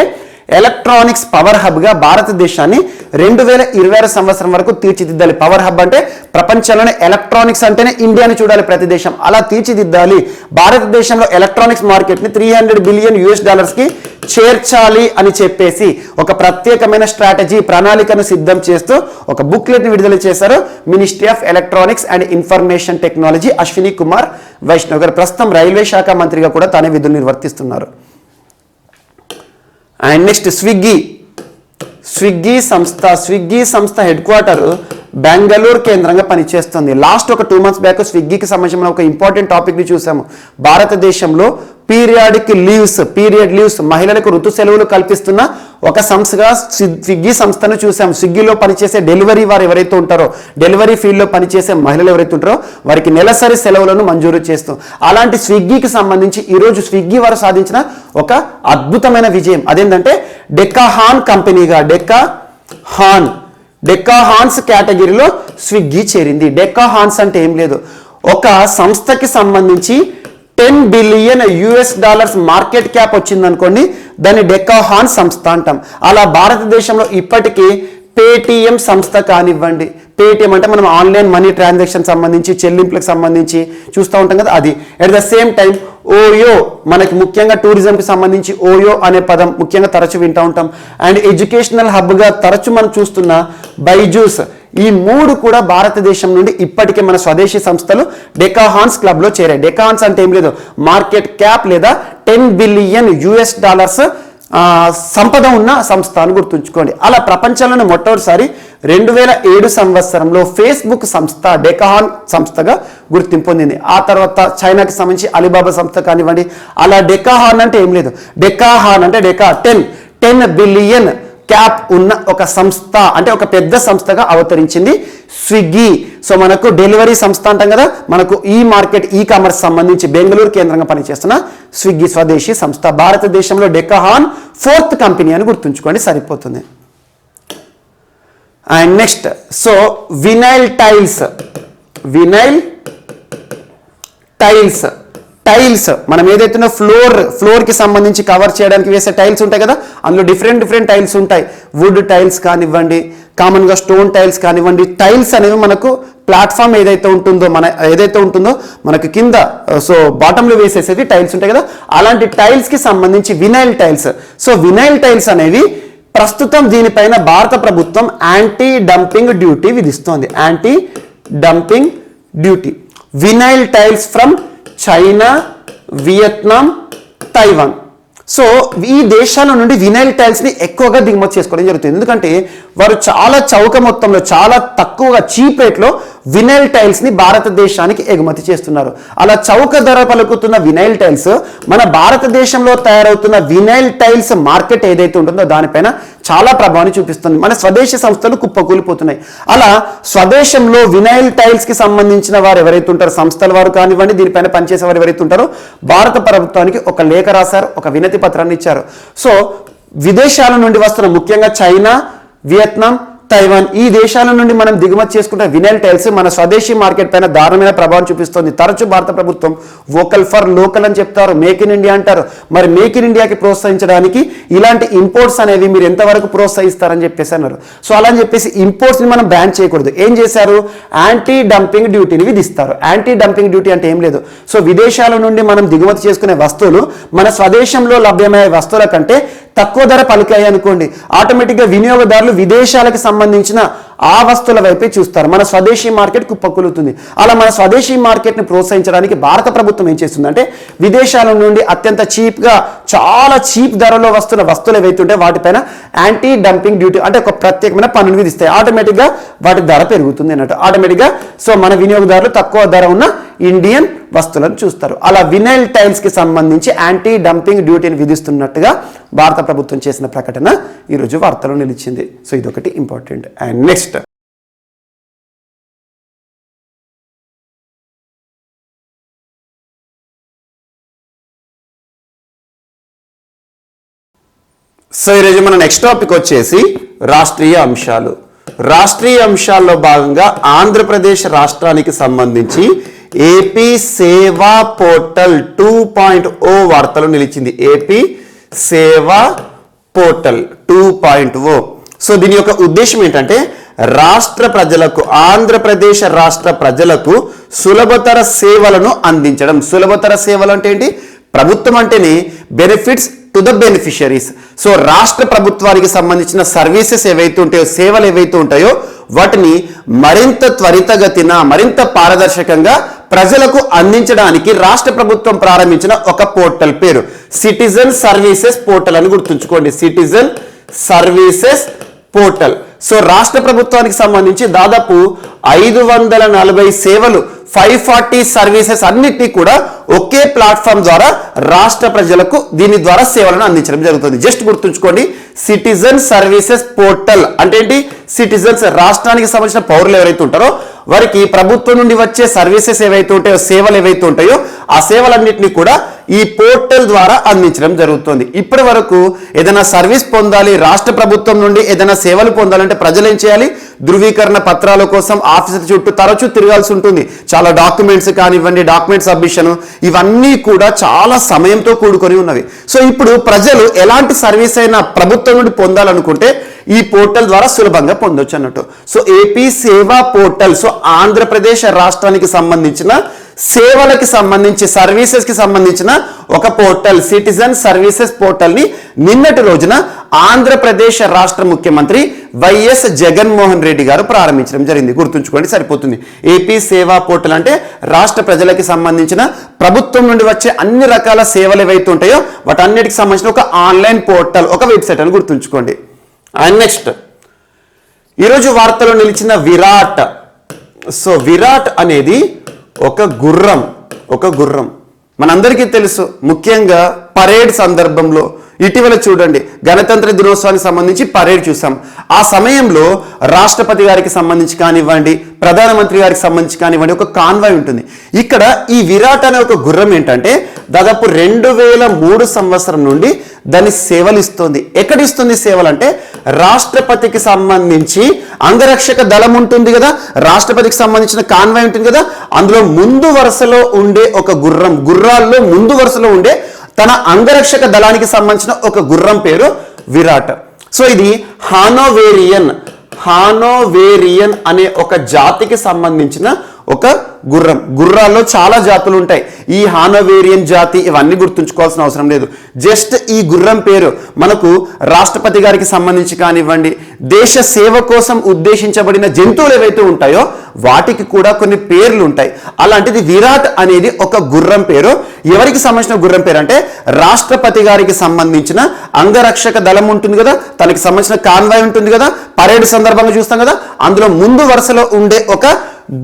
ఎలక్ట్రానిక్స్ పవర్ హబ్గా భారతదేశాన్ని 2026 సంవత్సరం వరకు తీర్చిదిద్దాలి. పవర్ హబ్ అంటే ప్రపంచంలోనే ఎలక్ట్రానిక్స్ అంటేనే ఇండియాని చూడాలి ప్రతి దేశం, అలా తీర్చిదిద్దాలి. భారతదేశంలో ఎలక్ట్రానిక్స్ మార్కెట్ని $300 బిలియన్ చేర్చాలి అని చెప్పేసి ఒక ప్రత్యేకమైన స్ట్రాటజీ ప్రణాళికను సిద్ధం చేస్తూ ఒక బుక్లెట్ని విడుదల చేశారు Ministry of Electronics and Information Technology Ashwini Kumar Vaishnaw గారు. ప్రస్తుతం రైల్వే శాఖ మంత్రిగా కూడా తానే విధులు నిర్వర్తిస్తున్నారు. అండ్ నెక్స్ట్ స్విగ్గీ సంస్థ హెడ్ క్వార్టర్ బెంగళూరు కేంద్రంగా పనిచేస్తుంది. లాస్ట్ ఒక 2 months బ్యాక్ స్విగ్గీకి సంబంధించిన ఒక ఇంపార్టెంట్ టాపిక్ని చూసాము. భారతదేశంలో పీరియడ్ లీవ్స్ మహిళలకు ఋతు సెలవులు కల్పిస్తున్న ఒక సంస్థగా స్విగ్గీ సంస్థను చూసాం. స్విగ్గీలో పనిచేసే డెలివరీ వారు ఎవరైతే ఉంటారో, డెలివరీ ఫీల్డ్లో పనిచేసే మహిళలు ఎవరైతే ఉంటారో వారికి నెలసరి సెలవులను మంజూరు చేస్తూ అలాంటి స్విగ్గీకి సంబంధించి ఈరోజు స్విగ్గీ వారు సాధించిన ఒక అద్భుతమైన విజయం అదేంటంటే డెకాహాన్ కంపెనీగా డెకాహాన్స్ కేటగిరీలో స్విగ్గీ చేరింది. డెకాహాన్స్ అంటే ఏం లేదు, ఒక సంస్థకి సంబంధించి $10 బిలియన్ మార్కెట్ క్యాప్ వచ్చింది అనుకోండి, దాన్ని డెకాహాన్ సంస్థ అంటాం. అలా భారతదేశంలో ఇప్పటికీ పేటిఎం సంస్థ కానివ్వండి, పేటిఎం అంటే మనం ఆన్లైన్ మనీ ట్రాన్సాక్షన్ సంబంధించి చెల్లింపులకు సంబంధించి చూస్తూ ఉంటాం కదా, అది at the same time OYO, మనకి ముఖ్యంగా టూరిజంకి సంబంధించి ఓయో అనే పదం ముఖ్యంగా తరచు వింటూ ఉంటాం. అండ్ ఎడ్యుకేషనల్ హబ్గా తరచు మనం చూస్తున్న బైజూస్, ఈ 3 కూడా భారతదేశం నుండి ఇప్పటికే మన స్వదేశీ సంస్థలు డెకాహాన్స్ క్లబ్లో చేరాయి. డెకాహాన్స్ అంటే ఏం లేదు, మార్కెట్ క్యాప్ లేదా $10 బిలియన్ సంపద ఉన్న సంస్థ అని గుర్తుంచుకోండి. అలా ప్రపంచంలోనే మొట్టమొదటిసారి 2007 సంవత్సరంలో ఫేస్బుక్ సంస్థ డెకాహాన్ సంస్థగా గుర్తింపు పొందింది. ఆ తర్వాత చైనాకి సంబంధించి అలీబాబా సంస్థ కానివ్వండి. అలా డెకాహాన్ అంటే ఏం లేదు, డెకాహాన్ అంటే 10 బిలియన్ క్యాప్ ఉన్న ఒక సంస్థ, అంటే ఒక పెద్ద సంస్థగా అవతరించింది స్విగ్గీ. సో మనకు డెలివరీ సంస్థ అంటాం కదా, మనకు ఈ కామర్స్ సంబంధించి బెంగళూరు కేంద్రంగా పనిచేస్తున్న స్విగ్గీ స్వదేశీ సంస్థ. భారతదేశంలో డెకాహాన్ 4th కంపెనీ అని గుర్తుంచుకోండి సరిపోతుంది. అండ్ నెక్స్ట్ వినైల్ టైల్స్ మనం ఏదైతే ఫ్లోర్కి సంబంధించి కవర్ చేయడానికి వేసే టైల్స్ ఉంటాయి కదా, అందులో డిఫరెంట్ టైల్స్ ఉంటాయి. వుడ్ టైల్స్ కానివ్వండి, కామన్గా స్టోన్ టైల్స్ కానివ్వండి. టైల్స్ అనేవి మనకు ప్లాట్ఫామ్ ఏదైతే ఉంటుందో మనకు కింద బాటంలో వేసేసేది టైల్స్ ఉంటాయి కదా, అలాంటి టైల్స్కి సంబంధించి వినైల్ టైల్స్ అనేవి ప్రస్తుతం దీనిపైన భారత ప్రభుత్వం anti dumping duty vinyl tiles from China, Vietnam, Taiwan. So ఈ దేశాల నుండి వినైల్ టైల్స్ని ఎక్కువగా దిగుమతి చేసుకోవడం జరుగుతుంది. ఎందుకంటే వారు చాలా చౌక మొత్తంలో, చాలా తక్కువగా చీప్ రేట్లో వినైల్ టైల్స్ని భారతదేశానికి ఎగుమతి చేస్తున్నారు. అలా చౌక ధర పలుకుతున్న వినైల్ టైల్స్ మన భారతదేశంలో తయారవుతున్న వినైల్ టైల్స్ మార్కెట్ ఏదైతే ఉంటుందో దానిపైన చాలా ప్రభావాన్ని చూపిస్తుంది. మన స్వదేశీ సంస్థలు కుప్పకూలిపోతున్నాయి. అలా స్వదేశంలో వినైల్ టైల్స్కి సంబంధించిన వారు ఎవరైతే ఉంటారో, సంస్థల వారు కానివ్వండి, దీనిపైన పనిచేసే వారు ఎవరైతే ఉంటారో భారత ప్రభుత్వానికి ఒక లేఖ రాశారు, ఒక వినతి పత్రాన్ని ఇచ్చారు. సో విదేశాల నుండి వస్తున్న ముఖ్యంగా చైనా, వియత్నాం, తైవాన్ ఈ దేశాల నుండి మనం దిగుమతి చేసుకుంటే వినైల్ టైల్స్ మన స్వదేశీ మార్కెట్ పైన దారుణమైన ప్రభావం చూపిస్తుంది. తరచూ భారత ప్రభుత్వం వోకల్ ఫర్ లోకల్ అని చెప్తారు, మేక్ ఇన్ ఇండియా అంటారు. మరి మేక్ ఇన్ ఇండియాకి ప్రోత్సహించడానికి ఇలాంటి ఇంపోర్ట్స్ అనేవి మీరు ఎంతవరకు ప్రోత్సహిస్తారని చెప్పేసి అన్నారు. సో అలా అని చెప్పేసి ఇంపోర్ట్స్ని మనం బ్యాన్ చేయకూడదు. ఏం చేశారు? యాంటీ డంపింగ్ డ్యూటీని విధిస్తారు. యాంటీ డంపింగ్ డ్యూటీ అంటే ఏం లేదు, సో విదేశాల నుండి మనం దిగుమతి చేసుకునే వస్తువులు మన స్వదేశంలో లభ్యమయ్యే వస్తువుల కంటే తక్కువ ధర పలికాయి అనుకోండి, ఆటోమేటిక్గా వినియోగదారులు విదేశాలకు సంబంధించిన ఆ వస్తువుల వైపే చూస్తారు, మన స్వదేశీ మార్కెట్ కుప్పకూలుతుంది. అలా మన స్వదేశీ మార్కెట్ని ప్రోత్సహించడానికి భారత ప్రభుత్వం ఏం చేస్తుందంటే విదేశాల నుండి అత్యంత చీప్గా చాలా చీప్ ధరలో వస్తున్న వస్తువులు ఏవైతుంటే వాటిపైన యాంటీ డంపింగ్ డ్యూటీ అంటే ఒక ప్రత్యేకమైన పన్నులు విధిస్తాయి. ఆటోమేటిక్గా వాటి ధర పెరుగుతుంది అన్నట్టు. ఆటోమేటిక్గా సో మన వినియోగదారులు తక్కువ ధర ఉన్న ఇండియన్ వస్తువులను చూస్తారు. అలా వినైల్ టైల్స్కి సంబంధించి యాంటీ డంపింగ్ డ్యూటీని విధిస్తున్నట్టుగా భారత ప్రభుత్వం చేసిన ప్రకటన ఈరోజు వార్తలో నిలిచింది. సో ఇదొకటి ఇంపార్టెంట్. అండ్ నెక్స్ట్ సో ఈరోజు మన నెక్స్ట్ టాపిక్ వచ్చేసి రాష్ట్రీయ అంశాలు. రాష్ట్రీయ అంశాల్లో భాగంగా ఆంధ్రప్రదేశ్ రాష్ట్రానికి సంబంధించి ఏపీ సేవా పోర్టల్ 2.0 వార్తలు నిలిచింది. ఏపీ సేవా పోర్టల్ 2.0. సో దీని యొక్క ఉద్దేశం ఏంటంటే రాష్ట్ర ప్రజలకు, ఆంధ్రప్రదేశ్ రాష్ట్ర ప్రజలకు సులభతర సేవలను అందించడం. సులభతర సేవలు అంటే ఏంటి? ప్రభుత్వం అంటేనే benefits to the beneficiaries. So రాష్ట్ర ప్రభుత్వానికి సంబంధించిన సర్వీసెస్ ఏవైతే ఉంటాయో, సేవలు ఏవైతే ఉంటాయో వాటిని మరింత త్వరితగతిన, మరింత పారదర్శకంగా ప్రజలకు అందించడానికి రాష్ట్ర ప్రభుత్వం ప్రారంభించిన ఒక పోర్టల్ పేరు సిటిజన్ సర్వీసెస్ పోర్టల్ అని గుర్తుంచుకోండి. Citizen services portal. సో రాష్ట్ర ప్రభుత్వానికి సంబంధించి దాదాపు 540 సేవలు, 540 సర్వీసెస్ అన్నిటినీ కూడా ఒకే ప్లాట్ఫామ్ ద్వారా రాష్ట్ర ప్రజలకు దీని ద్వారా సేవలను అందించడం జరుగుతుంది. జస్ట్ గుర్తుంచుకోండి, సిటిజన్ సర్వీసెస్ పోర్టల్ అంటే ఏంటి? సిటిజన్స్, రాష్ట్రానికి సంబంధించిన పౌరులు ఎవరైతే ఉంటారో వారికి ప్రభుత్వం నుండి వచ్చే సర్వీసెస్ ఏవైతే ఉంటాయో, సేవలు ఏవైతే ఉంటాయో ఆ సేవలన్నింటినీ కూడా ఈ పోర్టల్ ద్వారా అందించడం జరుగుతుంది. ఇప్పటి వరకు ఏదైనా సర్వీస్ పొందాలి, రాష్ట్ర ప్రభుత్వం నుండి ఏదైనా సేవలు పొందాలంటే ప్రజలు ఏం చేయాలి? ధృవీకరణ పత్రాల కోసం ఆఫీసుల చుట్టూ తరచూ తిరగాల్సి ఉంటుంది. చాలా డాక్యుమెంట్స్ కానివ్వండి, డాక్యుమెంట్ సబ్మిషన్, ఇవన్నీ కూడా చాలా సమయంతో కూడుకొని ఉన్నవి. సో ఇప్పుడు ప్రజలు ఎలాంటి సర్వీస్ అయినా ప్రభుత్వం నుండి పొందాలనుకుంటే ఈ పోర్టల్ ద్వారా సులభంగా పొందొచ్చు అన్నట్టు. సో ఏపీ సేవా పోర్టల్, సో ఆంధ్రప్రదేశ్ రాష్ట్రానికి సంబంధించిన సేవలకి సంబంధించి, సర్వీసెస్కి సంబంధించిన ఒక పోర్టల్, సిటిజన్ సర్వీసెస్ పోర్టల్ని నిన్నటి రోజున ఆంధ్రప్రదేశ్ రాష్ట్ర ముఖ్యమంత్రి వైఎస్ జగన్మోహన్ రెడ్డి గారు ప్రారంభించడం జరిగింది. గుర్తుంచుకోండి, సరిపోతుంది. ఏపీ సేవా పోర్టల్ అంటే రాష్ట్ర ప్రజలకి సంబంధించిన ప్రభుత్వం నుండి వచ్చే అన్ని రకాల సేవలు ఏవైతే ఉంటాయో వాటన్నిటికి సంబంధించిన ఒక ఆన్లైన్ పోర్టల్, ఒక వెబ్సైట్ అని గుర్తుంచుకోండి. అండ్ నెక్స్ట్ ఈరోజు వార్తలో నిలిచిన విరాట్. సో విరాట్ అనేది ఒక గుర్రం. మనందరికీ తెలుసు, ముఖ్యంగా పరేడ్ సందర్భంలో ఇటీవల చూడండి గణతంత్ర దినోత్సవానికి సంబంధించి పరేడ్ చూసాం. ఆ సమయంలో రాష్ట్రపతి గారికి సంబంధించి కానివ్వండి, ప్రధానమంత్రి గారికి సంబంధించి కానివ్వండి ఒక కాన్వాయ్ ఉంటుంది. ఇక్కడ ఈ విరాట్ అనే ఒక గుర్రం ఏంటంటే దాదాపు 2003 సంవత్సరం నుండి దాని సేవలు ఇస్తుంది. ఎక్కడ ఇస్తుంది సేవలు అంటే రాష్ట్రపతికి సంబంధించి అంగరక్షక దళం ఉంటుంది కదా, రాష్ట్రపతికి సంబంధించిన కాన్వాయ్ ఉంటుంది కదా, అందులో ముందు వరుసలో ఉండే ఒక గుర్రాల్లో ముందు వరుసలో ఉండే తన అంగరక్షక దళానికి సంబంధించిన ఒక గుర్రం పేరు విరాట్. సో ఇది హానోవేరియన్ అనే ఒక జాతికి సంబంధించిన ఒక గుర్రాల్లో చాలా జాతులు ఉంటాయి. ఈ హానోవేరియన్ జాతి ఇవన్నీ గుర్తుంచుకోవాల్సిన అవసరం లేదు. జస్ట్ ఈ గుర్రం పేరు మనకు రాష్ట్రపతి గారికి సంబంధించి కానివ్వండి, దేశ సేవ కోసం ఉద్దేశించబడిన జంతువులు ఏవైతే ఉంటాయో వాటికి కూడా కొన్ని పేర్లు ఉంటాయి. అలాంటిది విరాట్ అనేది ఒక గుర్రం పేరు. ఎవరికి సంబంధించిన గుర్రం పేరు అంటే రాష్ట్రపతి గారికి సంబంధించిన అంగరక్షక దళం ఉంటుంది కదా, తనకి సంబంధించిన కాన్వాయ్ ఉంటుంది కదా, పరేడ్ సందర్భంగా చూస్తాం కదా, అందులో ముందు వరుసలో ఉండే ఒక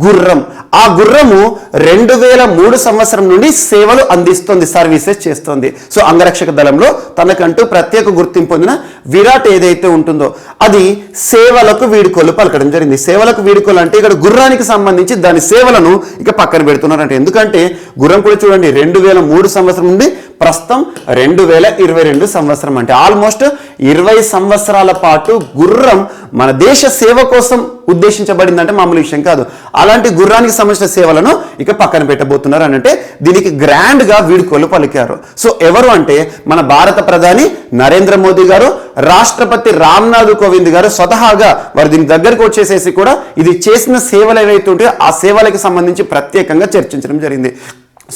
గుర్రం. ఆ గుర్రము 2003 సంవత్సరం నుండి సేవలు అందిస్తుంది, సర్వీసెస్ చేస్తుంది. సో అంగరక్షక దళంలో తనకంటూ ప్రత్యేక గుర్తింపు పొందిన విరాట్ ఏదైతే ఉంటుందో అది సేవలకు వీడుకోలు పలకడం జరిగింది. సేవలకు వీడుకోలు అంటే ఇక్కడ గుర్రానికి సంబంధించి దాని సేవలను ఇక పక్కన పెడుతున్నారంటే, ఎందుకంటే గుర్రం కూడా చూడండి 2003 సంవత్సరం నుండి ప్రస్తుతం 2022 సంవత్సరం, అంటే ఆల్మోస్ట్ 20 సంవత్సరాల పాటు గుర్రం మన దేశ సేవ కోసం ఉద్దేశించబడిందంటే మామూలు విషయం కాదు. అలాంటి గుర్రానికి సంబంధించిన సేవలను ఇక పక్కన పెట్టబోతున్నారు అని అంటే దీనికి గ్రాండ్ గా వీడుకోలు పలికారు. సో ఎవరు అంటే మన భారత ప్రధాని నరేంద్ర మోదీ గారు, రాష్ట్రపతి రామ్నాథ్ కోవింద్ గారు స్వతహాగా వారు దీని దగ్గరకు వచ్చేసేసి కూడా ఇది చేసిన సేవలు ఏవైతే ఉంటాయో ఆ సేవలకు సంబంధించి ప్రత్యేకంగా చర్చించడం జరిగింది.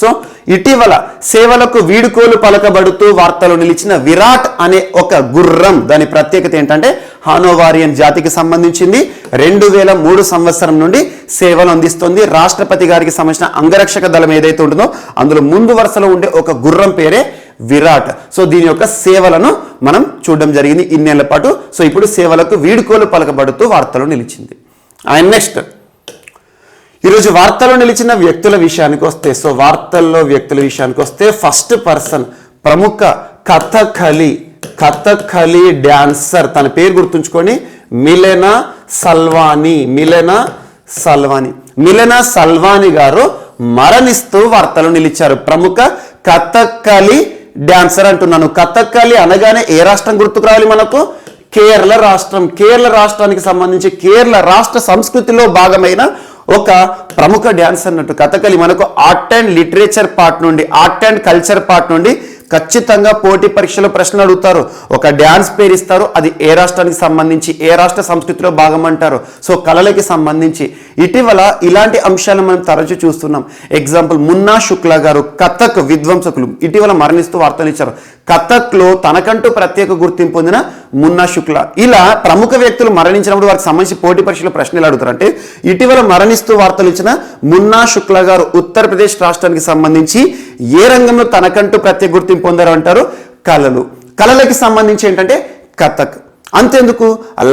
సో ఇటీవల సేవలకు వీడుకోలు పలకబడుతూ వార్తలు నిలిచిన విరాట్ అనే ఒక గుర్రం, దాని ప్రత్యేకత ఏంటంటే హానోవారియన్ జాతికి సంబంధించింది. 2003 సంవత్సరం నుండి సేవలు అందిస్తుంది. రాష్ట్రపతి గారికి సంబంధించిన అంగరక్షక దళం ఏదైతే ఉంటుందో అందులో ముందు వరుసలో ఉండే ఒక గుర్రం పేరే విరాట్. సో దీని యొక్క సేవలను మనం చూడడం జరిగింది ఇన్నేళ్ల పాటు. సో ఇప్పుడు సేవలకు వీడుకోలు పలకబడుతూ వార్తలు నిలిచింది. అండ్ నెక్స్ట్ ఈరోజు వార్తల్లో నిలిచిన వ్యక్తుల విషయానికి వస్తే, సో వార్తల్లో వ్యక్తుల విషయానికి వస్తే ఫస్ట్ పర్సన్ ప్రముఖ కథకళి డాన్సర్, తన పేరు గుర్తుంచుకొని మిలెనా సల్వాని గారు మరణిస్తూ వార్తలు నిలిచారు. ప్రముఖ కథకళి డాన్సర్ అంటున్నాను. కథకళి అనగానే ఏ రాష్ట్రం గుర్తుకు రావాలి మనకు? కేరళ రాష్ట్రం. కేరళ రాష్ట్రానికి సంబంధించి కేరళ రాష్ట్ర సంస్కృతిలో భాగమైన ఒక ప్రముఖ డ్యాన్స్ అన్నట్టు కథకళి. మనకు ఆర్ట్ అండ్ లిటరేచర్ పార్ట్ నుండి, ఆర్ట్ అండ్ కల్చర్ పార్ట్ నుండి ఖచ్చితంగా పోటీ పరీక్షలో ప్రశ్నలు అడుగుతారు. ఒక డ్యాన్స్ పేరు ఇస్తారు, అది ఏ రాష్ట్రానికి సంబంధించి, ఏ రాష్ట్ర సంస్కృతిలో భాగం అంటారు. సో కళలకి సంబంధించి ఇటీవల ఇలాంటి అంశాలను మనం తరచూ చూస్తున్నాం. ఎగ్జాంపుల్ మున్నా శుక్లా గారు, కథక్ విద్వాంసకులు, ఇటీవల మరణిస్తూ వార్తలు ఇచ్చారు. కథక్లో తనకంటూ ప్రత్యేక గుర్తింపు పొందిన మున్నా శుక్లా. ఇలా ప్రముఖ వ్యక్తులు మరణించినప్పుడు వారికి సంబంధించి పోటీ పరీక్షలో ప్రశ్నలు అడుగుతారు. అంటే ఇటీవల మరణిస్తూ వార్తలు ఇచ్చిన మున్నా శుక్లా గారు ఉత్తరప్రదేశ్ రాష్ట్రానికి సంబంధించి ఏ రంగంలో తనకంటూ ప్రత్యేక గుర్తింపు పొందారు అంటారు? కళలకి సంబంధించి ఏంటంటే కథక్. అంతేందుకు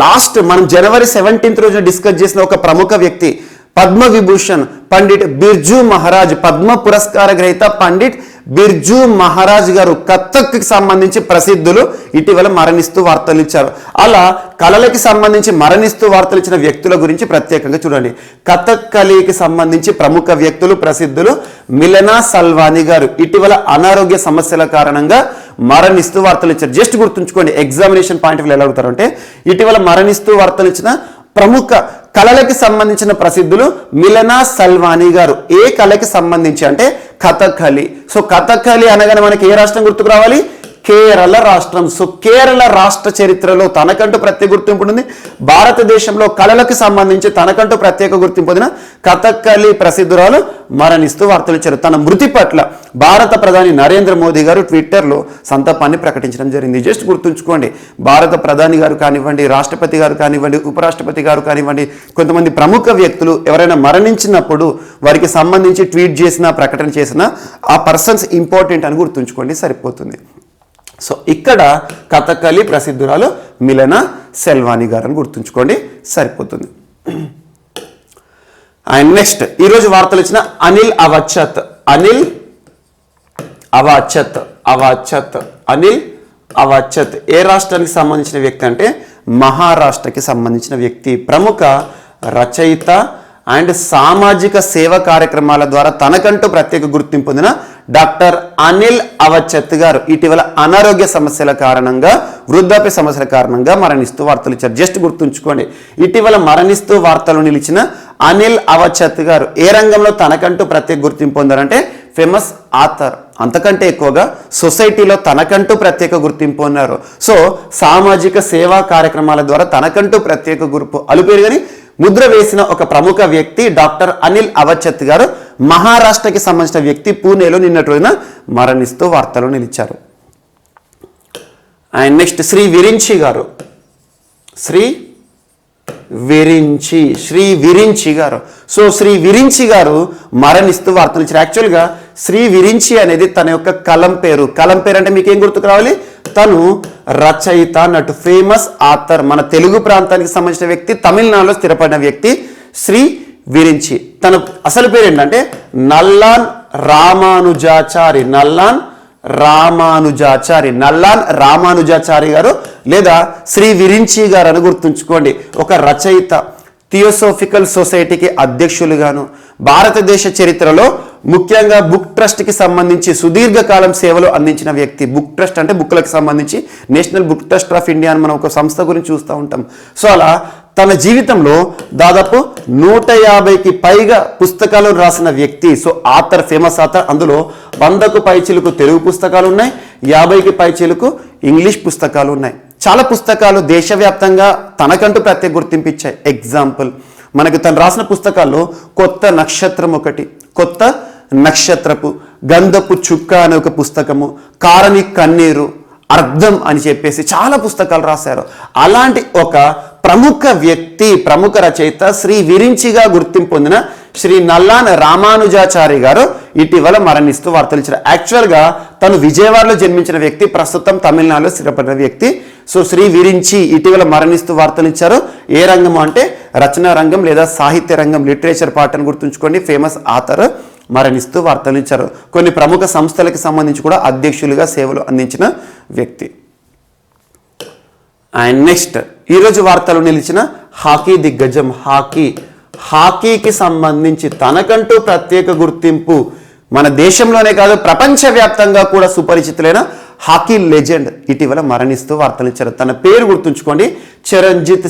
లాస్ట్ మనం జనవరి 17 రోజున డిస్కస్ చేసిన ఒక ప్రముఖ వ్యక్తి పద్మ విభూషణ్ పండిట్ బిర్జూ మహారాజ్, పద్మ పురస్కార గ్రహీత పండిట్ బిర్జూ మహారాజ్ గారు కథక్కి సంబంధించి ప్రసిద్ధులు, ఇటీవల మరణిస్తూ వార్తలు ఇచ్చారు. అలా కళలకి సంబంధించి మరణిస్తూ వార్తలు ఇచ్చిన వ్యక్తుల గురించి ప్రత్యేకంగా చూడండి. కథకళికి సంబంధించి ప్రముఖ వ్యక్తులు ప్రసిద్ధులు మిలెనా సల్వాని గారు ఇటీవల అనారోగ్య సమస్యల కారణంగా మరణిస్తూ వార్తలు ఇచ్చారు. జస్ట్ గుర్తుంచుకోండి, ఎగ్జామినేషన్ పాయింట్ ఆఫ్ వ్యూ ఎలా అడుగుతారు అంటే ఇటీవల మరణిస్తూ వార్తలు ఇచ్చిన ప్రముఖ కళలకి సంబంధించిన ప్రసిద్ధులు మిలెనా సల్వాని గారు. ఏ కళకి సంబంధించి అంటే కథకళి. సో కథకళి అనగానే మనకి ఏ రాష్ట్రం గుర్తుకు రావాలి? కేరళ రాష్ట్రం. సో కేరళ రాష్ట్ర చరిత్రలో తనకంటూ ప్రత్యేక గుర్తింపు ఉంటుంది. భారతదేశంలో కళలకు సంబంధించి తనకంటూ ప్రత్యేక గుర్తింపు పొందిన కథకళి ప్రసిద్ధురాలు మరణిస్తూ వార్తలు ఇచ్చారు. తన మృతి పట్ల భారత ప్రధాని నరేంద్ర మోదీ గారు ట్విట్టర్లో సంతాపాన్ని ప్రకటించడం జరిగింది. జస్ట్ గుర్తుంచుకోండి, భారత ప్రధాని గారు కానివ్వండి, రాష్ట్రపతి గారు కానివ్వండి, ఉపరాష్ట్రపతి గారు కానివ్వండి, కొంతమంది ప్రముఖ వ్యక్తులు ఎవరైనా మరణించినప్పుడు వారికి సంబంధించి ట్వీట్ చేసినా ప్రకటన చేసినా ఆ పర్సన్స్ ఇంపార్టెంట్ అని గుర్తుంచుకోండి, సరిపోతుంది. సో ఇక్కడ కథకళి ప్రసిద్ధురాలు మిలెనా సెల్వాని గారు అని గుర్తుంచుకోండి, సరిపోతుంది. అండ్ నెక్స్ట్ ఈరోజు వార్తలు ఇచ్చిన అనిల్ అవచ్చత్ ఏ రాష్ట్రానికి సంబంధించిన వ్యక్తి అంటే మహారాష్ట్రకి సంబంధించిన వ్యక్తి. ప్రముఖ రచయిత అండ్ సామాజిక సేవ కార్యక్రమాల ద్వారా తనకంటూ ప్రత్యేక గుర్తింపు పొందిన డాక్టర్ అనిల్ అవచ్చత్ గారు ఇటీవల అనారోగ్య సమస్యల కారణంగా, వృద్ధాప్య సమస్యల కారణంగా మరణిస్తూ వార్తలు ఇచ్చారు. జస్ట్ గుర్తుంచుకోండి, ఇటీవల మరణిస్తూ వార్తలు నిలిచిన అనిల్ అవచ్చత్ గారు ఏ రంగంలో తనకంటూ ప్రత్యేక గుర్తింపు పొందారంటే ఫేమస్ ఆథర్. అంతకంటే ఎక్కువగా సొసైటీలో తనకంటూ ప్రత్యేక గుర్తింపు పొందారు. సో సామాజిక సేవా కార్యక్రమాల ద్వారా తనకంటూ ప్రత్యేక గుర్తింపు అలుపేరు కానీ ముద్ర వేసిన ఒక ప్రముఖ వ్యక్తి డాక్టర్ అనిల్ అవచ్చత్ గారు, మహారాష్ట్రకి సంబంధించిన వ్యక్తి, పూణేలో నిన్నటి రోజున మరణిస్తూ వార్తలు నిలిచారు. అండ్ నెక్స్ట్ శ్రీ విరించి గారు, శ్రీ విరించి గారు. సో శ్రీ విరించి గారు మరణిస్తూ వార్తలు ఇచ్చారు. యాక్చువల్గా శ్రీ విరించి అనేది తన యొక్క కలం పేరు అంటే మీకు ఏం గుర్తుకు రావాలి? తను రచయిత అన్నట్టు, ఫేమస్ ఆథర్, మన తెలుగు ప్రాంతానికి సంబంధించిన వ్యక్తి, తమిళనాడులో స్థిరపడిన వ్యక్తి శ్రీ విరించి. తన అసలు పేరు ఏంటంటే నల్లాన్ రామానుజాచారి. నల్లాన్ రామానుజాచారి గారు లేదా శ్రీ విరించి గారు అని గుర్తుంచుకోండి. ఒక రచయిత, థియోసోఫికల్ సొసైటీకి అధ్యక్షులుగాను, భారతదేశ చరిత్రలో ముఖ్యంగా బుక్ ట్రస్ట్కి సంబంధించి సుదీర్ఘకాలం సేవలు అందించిన వ్యక్తి. బుక్ ట్రస్ట్ అంటే బుక్లకు సంబంధించి national book trust of India అని మనం ఒక సంస్థ గురించి చూస్తూ ఉంటాం. సో అలా తన జీవితంలో దాదాపు 150కి పైగా పుస్తకాలు రాసిన వ్యక్తి. So author, famous author. అందులో 100కు పైచిలుకు తెలుగు పుస్తకాలు ఉన్నాయి, 50కి పైచిలుకు ఇంగ్లీష్ పుస్తకాలు ఉన్నాయి. చాలా పుస్తకాలు దేశవ్యాప్తంగా తనకంటూ ప్రత్యేక గుర్తింపు ఇచ్చాయి. ఎగ్జాంపుల్, మనకు తను రాసిన పుస్తకాల్లో కొత్త నక్షత్రం ఒకటి, కొత్త నక్షత్రపు, గంధపు చుక్క అనే ఒక పుస్తకము, కారని కన్నీరు, అర్థం అని చెప్పేసి చాలా పుస్తకాలు రాశారు. అలాంటి ఒక ప్రముఖ వ్యక్తి, ప్రముఖ రచయిత, శ్రీ విరించిగా గుర్తింపు పొందిన శ్రీ నల్లాన్ రామానుజాచారి గారు ఇటీవల మరణిస్తూ వార్తలు ఇచ్చారు. యాక్చువల్గా తను విజయవాడలో జన్మించిన వ్యక్తి, ప్రస్తుతం తమిళనాడులో స్థిరపడిన వ్యక్తి. సో శ్రీ విరించి ఇటీవల మరణిస్తూ వార్తలు ఇచ్చారు. ఏ రంగం అంటే రచనా రంగం లేదా సాహిత్య రంగం, లిటరేచర్ పార్ట్ అని గుర్తుంచుకోండి. ఫేమస్ ఆథర్ మరణిస్తూ వార్తలు ఇచ్చారు. కొన్ని ప్రముఖ సంస్థలకు సంబంధించి కూడా అధ్యక్షులుగా సేవలు అందించిన వ్యక్తి. అండ్ నెక్స్ట్, ఈరోజు వార్తలు నిలిచిన హాకీ దిగ్గజం, హాకీకి సంబంధించి తనకంటూ ప్రత్యేక గుర్తింపు, మన దేశంలోనే కాదు ప్రపంచవ్యాప్తంగా కూడా సుపరిచితులైన హాకీ లెజెండ్ ఇటీవల మరణిస్తూ వార్తలు ఇచ్చారు. తన పేరు గుర్తుంచుకోండి, చరణ్జిత్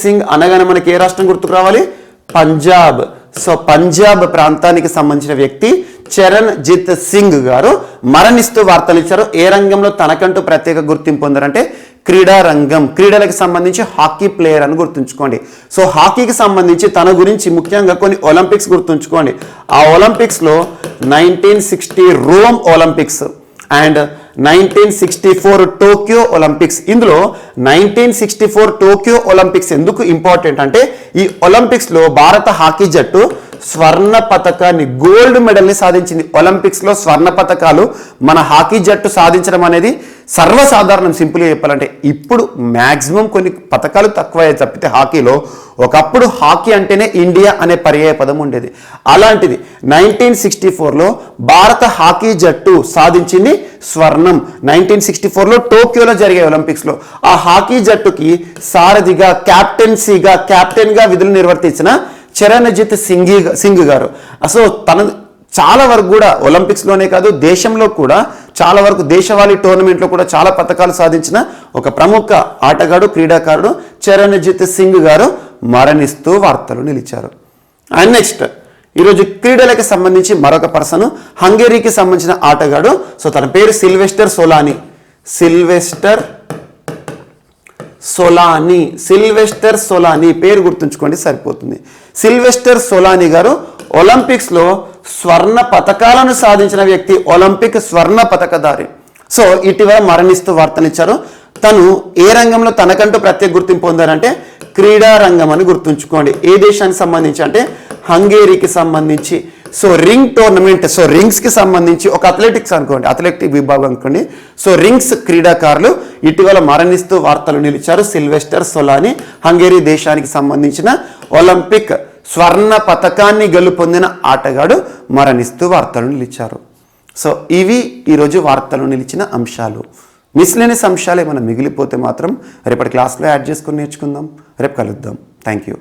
సింగ్ అనగానే మనకి ఏ రాష్ట్రం గుర్తుకు రావాలి? పంజాబ్. సో పంజాబ్ ప్రాంతానికి సంబంధించిన వ్యక్తి చరణ్జిత్ సింగ్ గారు మరణిస్తూ వార్తలు ఇచ్చారు. ఏ రంగంలో తనకంటూ ప్రత్యేక గుర్తింపు పొందారంటే క్రీడా రంగం, క్రీడలకు సంబంధించి హాకీ ప్లేయర్ అని గుర్తుంచుకోండి. సో హాకీకి సంబంధించి తన గురించి ముఖ్యంగా కొన్ని ఒలింపిక్స్ గుర్తుంచుకోండి. ఆ ఒలింపిక్స్లో 1960 Rome Olympics and 1964 Tokyo Olympics. ఇందులో 1964 టోక్యో ఒలింపిక్స్ ఎందుకు ఇంపార్టెంట్ అంటే ఈ ఒలింపిక్స్లో భారత హాకీ జట్టు స్వర్ణ పతకాన్ని, గోల్డ్ మెడల్ని సాధించింది. ఒలింపిక్స్లో స్వర్ణ పతకాలు మన హాకీ జట్టు సాధించడం అనేది సర్వసాధారణం. సింపుల్గా చెప్పాలంటే ఇప్పుడు మ్యాక్సిమం కొన్ని పతకాలు తక్కువ తప్పితే హాకీలో ఒకప్పుడు హాకీ అంటేనే ఇండియా అనే పర్యాయ పదం ఉండేది. అలాంటిది 1964లో భారత హాకీ జట్టు సాధించింది స్వర్ణం. 1964లో టోక్యోలో జరిగే ఒలింపిక్స్లో ఆ హాకీ జట్టుకి సారథిగా, కెప్టెన్గా విధులు నిర్వర్తించిన చరణ్జిత్ సింగ్ గారు. అసలు తన చాలా వరకు కూడా ఒలింపిక్స్లోనే కాదు దేశంలో కూడా చాలా వరకు దేశవాళీ టోర్నమెంట్లో కూడా చాలా పతకాలు సాధించిన ఒక ప్రముఖ ఆటగాడు, క్రీడాకారుడు చరణ్జిత్ సింగ్ గారు మరణిస్తూ వార్తలు నిలిచారు. అండ్ నెక్స్ట్, ఈరోజు క్రీడలకు సంబంధించి మరొక పర్సన్, హంగేరీకి సంబంధించిన ఆటగాడు. సో తన పేరు సిల్వెస్టర్ సొలాని పేరు గుర్తుంచుకోండి సరిపోతుంది. సిల్వెస్టర్ సొలాని గారు ఒలింపిక్స్లో స్వర్ణ పతకాలను సాధించిన వ్యక్తి, ఒలింపిక్ స్వర్ణ పతకధారి. సో ఇటీవల మరణిస్తూ వార్తనిచ్చారు. తను ఏ రంగంలో తనకంటూ ప్రత్యేక గుర్తింపు పొందారంటే క్రీడా రంగం అని గుర్తుంచుకోండి. ఏ దేశానికి సంబంధించి అంటే హంగేరీకి సంబంధించి. సో రింగ్ టోర్నమెంట్, సో రింగ్స్కి సంబంధించి ఒక అథ్లెటిక్ విభాగం అనుకోండి. సో రింగ్స్ క్రీడాకారులు ఇటీవల మరణిస్తూ వార్తలు నిలిచారు. సిల్వెస్టర్ సొలాని హంగేరీ దేశానికి సంబంధించిన ఒలింపిక్ స్వర్ణ పతకాన్ని గెలుపొందిన ఆటగాడు మరణిస్తూ వార్తలు నిలిచారు. సో ఇవి ఈరోజు వార్తలు నిలిచిన అంశాలు. మిస్లేనియస్ అంశాలు ఏమైనా మిగిలిపోతే మాత్రం రేపటి క్లాస్లో యాడ్ చేసుకుని నేర్చుకుందాం. రేపు కలుద్దాం. Thank you.